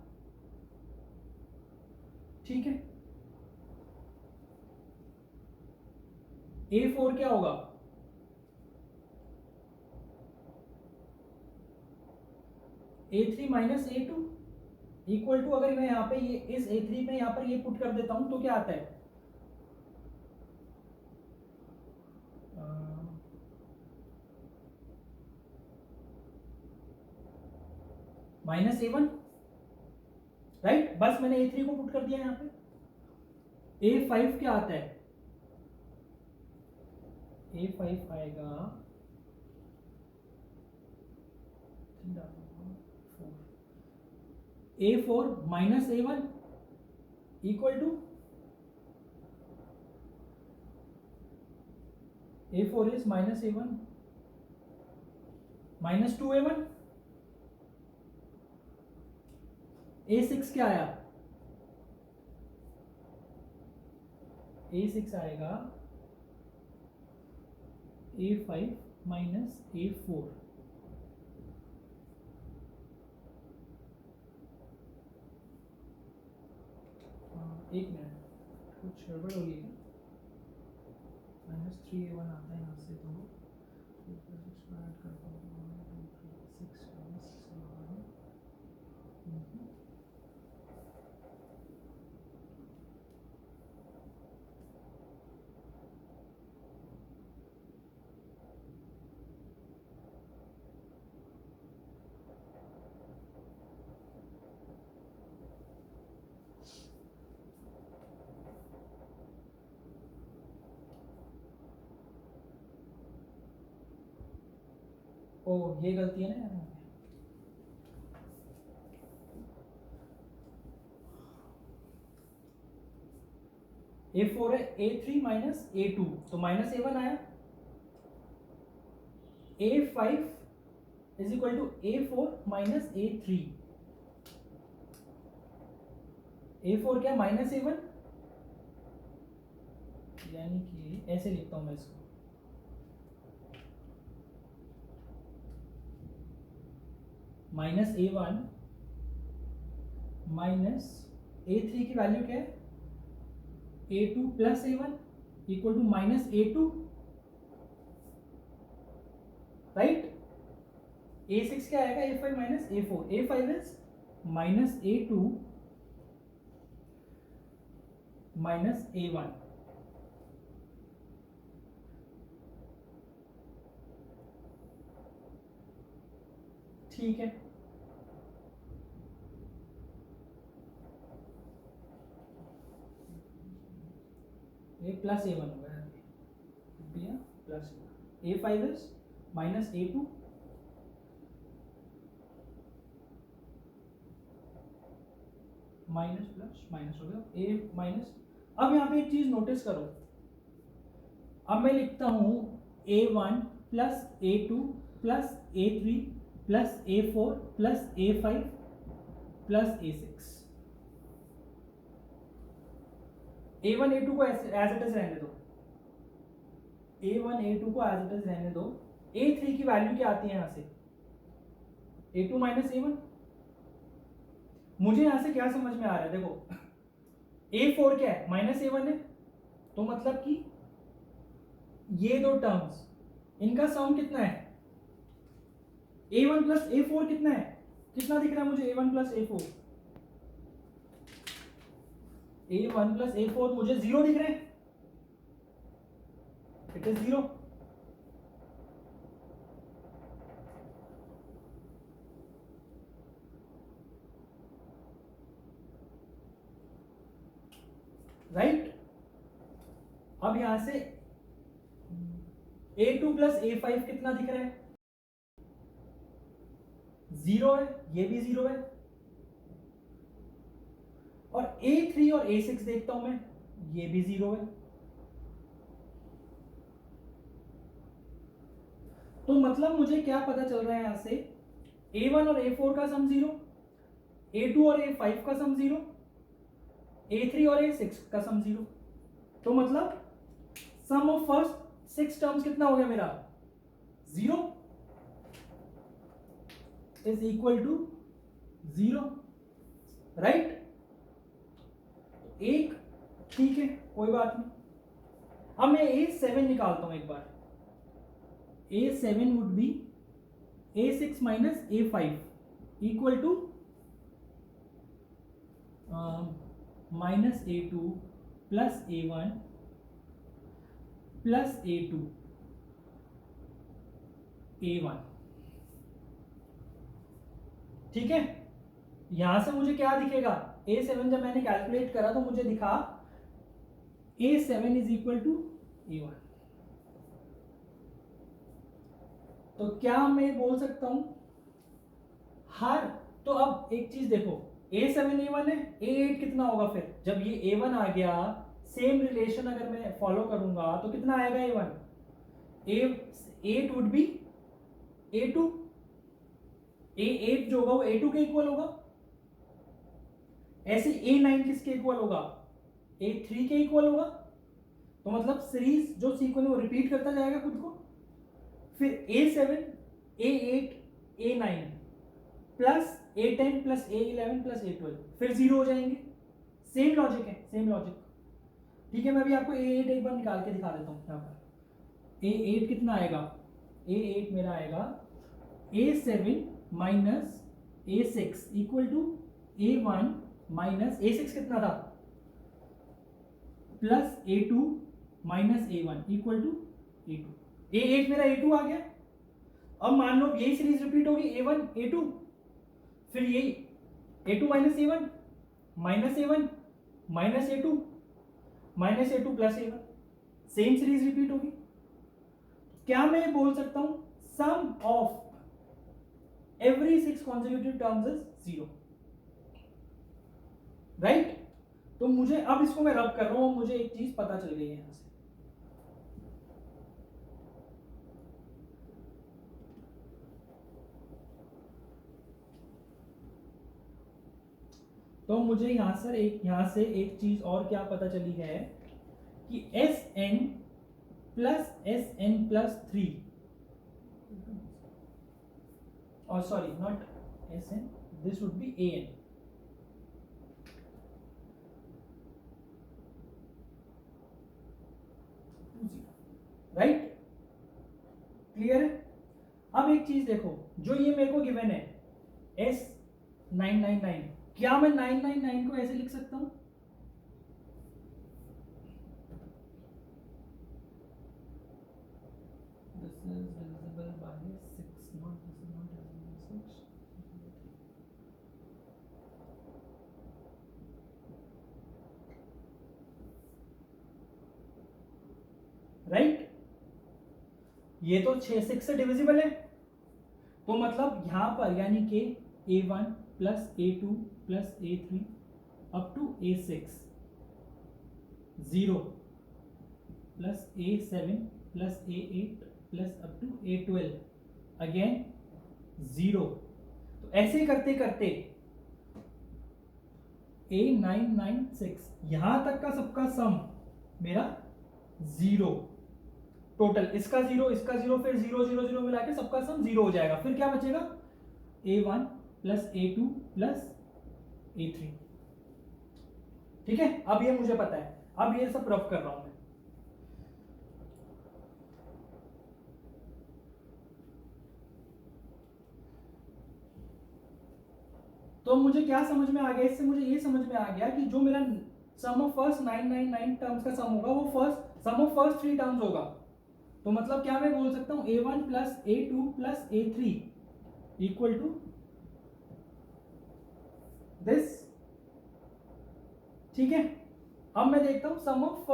ठीक है. a4 क्या होगा, a3 minus a2 equal to, अगर मैं यहाँ पे ये इस a3 में यहाँ पर ये पुट कर देता हूं तो क्या आता है, माइनस a1, राइट. बस मैंने a3 को पुट कर दिया यहाँ पे. a5 क्या आता है, a5 आएगा 4, a4 minus a1 equal to, a4 is minus a1 minus 2a1. a6 क्या आया, a6 आएगा a5 माइनस a4. एक मिनट, कुछ गड़बड़ हो गई. माइनस 3a1 आता है यहाँ से, तो 6 ऐड कर दो, 6 ओ ये गलती है ना यार. a4 है, a3 माइनस a2, तो माइनस a1 आया. a5 is equal to a4 minus a3. a4 क्या, माइनस a1, यानी कि ऐसे लिखता हूं मैं इसको, माइनस a1 माइनस a3 की वैल्यू क्या है, a2 plus a1 equal to minus a2, right. a6 क्या आएगा, a5 minus a4, a5 is minus a2 minus a1. ठीक है. ये प्लस a1 होगा, plus a5 is minus a2 minus plus minus हो गया a माइनस. अब यहाँ पे एक चीज नोटिस करो, अब मैं लिखता हूं a1 plus a2 plus a3 plus a4 plus a5 plus a6. a1 a2 को एज इट इज रहने दो, a1 a2 को एज इट इज रहने दो. a3 की वैल्यू क्या आती है यहां से, a2 माइनस a1. मुझे यहां से क्या समझ में आ रहा है, देखो a4 क्या है, माइनस a1 है, तो मतलब कि ये दो टर्म्स इनका सम कितना है, a1 प्लस a4 कितना है, कितना दिख रहा है मुझे, a1 plus a4 A1 plus A4 मुझे 0 दिख रहे हैं, इट इज 0। राइट। अब यहां से A2 प्लस A5 कितना दिख रहा है, 0 है, ये भी 0 है। और A3 और A6 देखता हूं मैं, ये भी 0 है। तो मतलब मुझे क्या पता चल रहा है यहां से, A1 और A4 का सम 0, A2 और A5 का सम 0, A3 और A6 का सम 0। तो मतलब सम ऑफ फर्स्ट 6 टर्म्स कितना हो गया मेरा, 0 इज इक्वल टू 0। राइट, एक ठीक है, कोई बात नहीं। अब मैं A7 निकालता हूं एक बार। A7 would be A6 minus A5 equal to minus A2 plus A1 plus A2 A1। ठीक है, यहां से मुझे क्या दिखेगा, A7 जब मैंने कैलकुलेट करा तो मुझे दिखा A7 is equal to A1। तो क्या मैं बोल सकता हूं हर, तो अब एक चीज देखो, A7 A1 है, A8 कितना होगा फिर जब ये A1 आ गया, सेम रिलेशन अगर मैं फॉलो करूंगा तो कितना आएगा A1, A8 would be A2, A8 जो होगा वो A2 के इक्वल होगा। ऐसे A9 किसके इक्वल होगा, A3 के इक्वल होगा। तो मतलब सीरीज जो सीक्वेंस वो रिपीट करता जाएगा खुद को। फिर A7 A8 A9 plus A10 plus A11 plus A12 फिर 0 हो जाएंगे। सेम लॉजिक है, सेम लॉजिक। ठीक है, मैं भी आपको A8 एक बार निकाल के दिखा देता हूं। यहाँ पर A8 कितना आएगा, A8 मेरा आएगा A7 minus A6 equal to A1 minus A6 कितना था, plus A2 minus A1 equal to A2। A8 मेरा A2 आ गया। अब मान लो यही सीरीज रिपीट होगी, A1 A2, फिर यही A2 minus A1 minus A1 minus A2 minus A2 plus A1, same series repeat होगी। क्या मैं बोल सकता हूं sum of every 6 consecutive terms is 0। Right, तो मुझे अब इसको मैं रब कर रहा हूं, मुझे एक चीज पता चल गई है यहां से। तो मुझे यहां से एक चीज और क्या पता चली है कि Sn प्लस Sn प्लस 3, और sorry not Sn, this would B An। Right, clear है। अब एक चीज देखो, जो ये मेरे को गिवन है S999, क्या मैं 999 को ऐसे लिख सकता हूं, this is divisible by 6, not this is not divisible by 6। Right, ये तो 6 से डिविजिबल है। तो मतलब यहां पर यानी कि A1 plus A2 plus A3 up to A6 0 plus A7 plus A8 plus up to A12 again 0। तो ऐसे करते करते A996 यहां तक का सबका सम मेरा 0, टोटल इसका 0 इसका 0 फिर 0 0 0 मिला के सबका सम 0 हो जाएगा। फिर क्या बचेगा, A1 plus A2 plus A3। ठीक है, अब ये मुझे पता है, अब ये सब रफ कर रहा हूं मैं। तो मुझे क्या समझ में आ गया, इससे मुझे ये समझ में आ गया कि जो मेरा सम ऑफ फर्स्ट 999 टर्म्स का सम होगा वो सम ऑफ फर्स्ट 3 टर्म्स होगा। तो मतलब क्या मैं बोल सकता हूं a1 plus a2 plus a3 equal to this. ठीक है, अब मैं देखता हूं सम ऑफ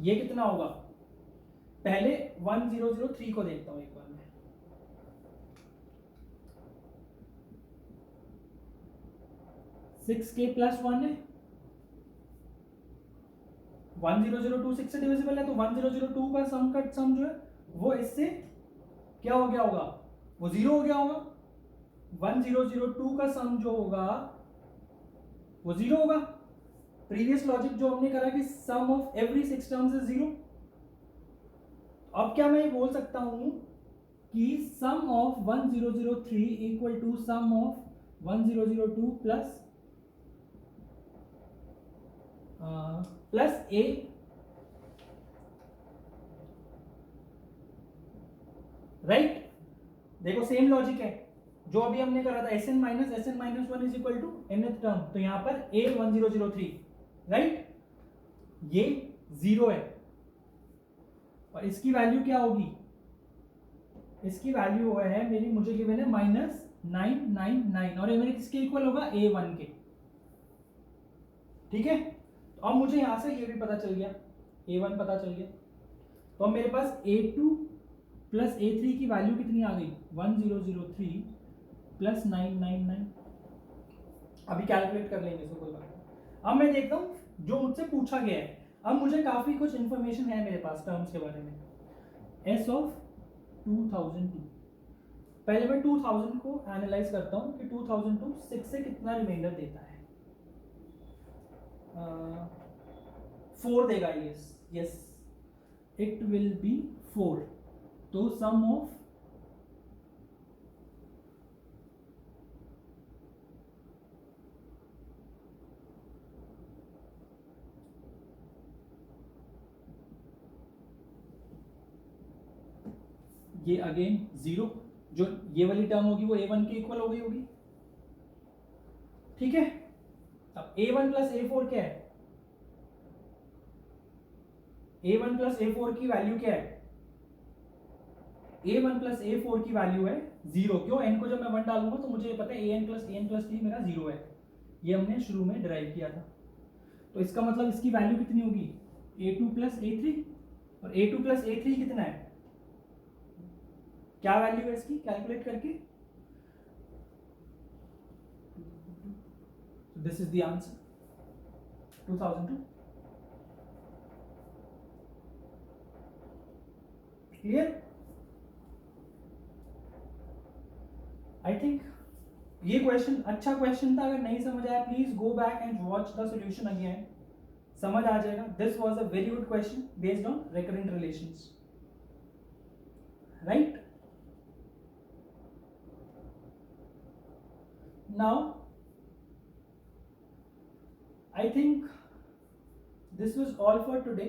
ये कितना होगा। पहले 1003 को देखता हूं एक बार मैं। 6k प्लस 1 है, 1002 6 से डिविजिबल है, तो 1002 का सम जो है वो इससे क्या हो गया होगा, वो 0 हो गया होगा। 1002 का सम जो होगा वो 0 होगा। प्रीवियस लॉजिक जो हमने करा कि sum of every 6 terms is 0। अब क्या मैं ये बोल सकता हूं कि sum of 1003 equal to sum of 1002 plus A, right. देखो सेम लॉजिक है जो अभी हमने करा था, Sn minus one is equal to nth term, तो यहां पर a1003, राइट, ये 0 है और इसकी वैल्यू क्या होगी, इसकी वैल्यू है मेरी, मुझे गिवन है -999 और ये मेरे किसके इक्वल होगा, a1 के। ठीक है, तो अब मुझे यहां से ये भी पता चल गया, a1 पता चल गया, तो अब मेरे पास a2 प्लस a3 की वैल्यू कितनी आ गई, 1003 प्लस 999। अभी कैलकुलेट कर लेंगे इसको, कोई बात नहीं। अब मैं देखता हूं जो मुझसे पूछा गया है। अब मुझे काफी कुछ इंफॉर्मेशन है मेरे पास टर्म्स के बारे में। s ऑफ 2002, पहले मैं 2000 को एनालाइज करता हूं कि 2002 6 से कितना रिमाइंडर देता है। 4 देगा, यस इट विल बी 4। तो सम ऑफ ये अगेन 0, जो ये वाली टर्म होगी वो a1 के इक्वल हो गई होगी। ठीक है, अब a1 प्लस a4 क्या है, a1 प्लस a4 की वैल्यू क्या है, a1 प्लस a4 की वैल्यू है 0। क्यों, n को जब मैं 1 डालूंगा तो मुझे ये पता है an प्लस 3 मेरा 0 है, ये हमने शुरू में डिराइव किया था। तो इसका मतलब इसकी वैल्यू कितनी होगी, a2 प्लस a3, और a2 प्लस a3 कितना है, क्या वैल्यू है इसकी, कैलकुलेट करके। This is the answer 2002। Clear, I think ये क्वेश्चन अच्छा क्वेश्चन था। अगर नहीं समझ आया please go back and watch the solution again, समझ आ जाएगा। This was a very good question based on recurrent relations, right. Now I think this was all for today.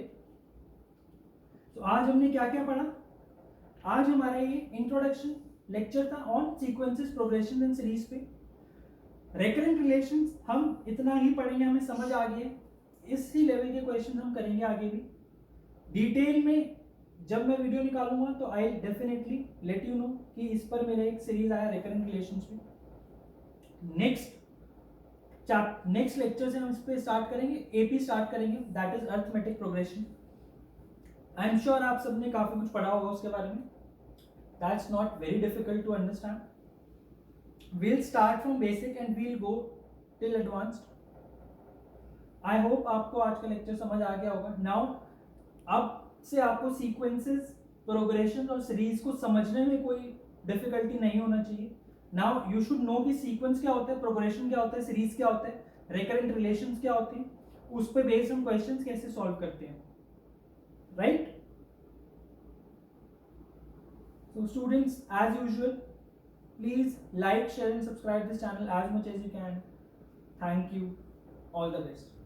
तो आज हमने क्या क्या पढ़ा, आज हमारा ये इंट्रोडक्शन लेक्चर था on sequences, progression and series पे। रिकरेंट रिलेशंस हम इतना ही पढ़ेंगे, हमें समझ आ गया। इसी लेवल के क्वेश्चन हम करेंगे आगे भी डिटेल में। जब मैं वीडियो निकालूंगा तो I definitely let you know कि इस पर मेरा एक सीरीज आया रिकरेंट रिलेशंस पे। नेक्स्ट लेक्चर से हम इस पे स्टार्ट करेंगे, एपी स्टार्ट करेंगे, that is arithmetic progression. I am sure आप सबने काफी कुछ पढ़ा होगा उसके बारे में। That's not very difficult to understand. we'll start from basic and we'll go till advanced. I hope आपको आज का लेक्चर समझ आ गया होगा। नाउ अब से आपको सीक्वेंसेस, प्रोग्रेशन और सीरीज को समझने में कोई डिफिकल्टी नहीं होना चाहिए। नाउ यू शुड नो कि सीक्वेंस क्या होता है, प्रोग्रेशन क्या होता है, सीरीज क्या होता है, रिकरेंट रिलेशंस क्या होती है, उस पे बेस्ड हम क्वेश्चंस कैसे सॉल्व करते हैं, right. So students, as usual, please like, share and subscribe this channel as much as you can. Thank you. All the best.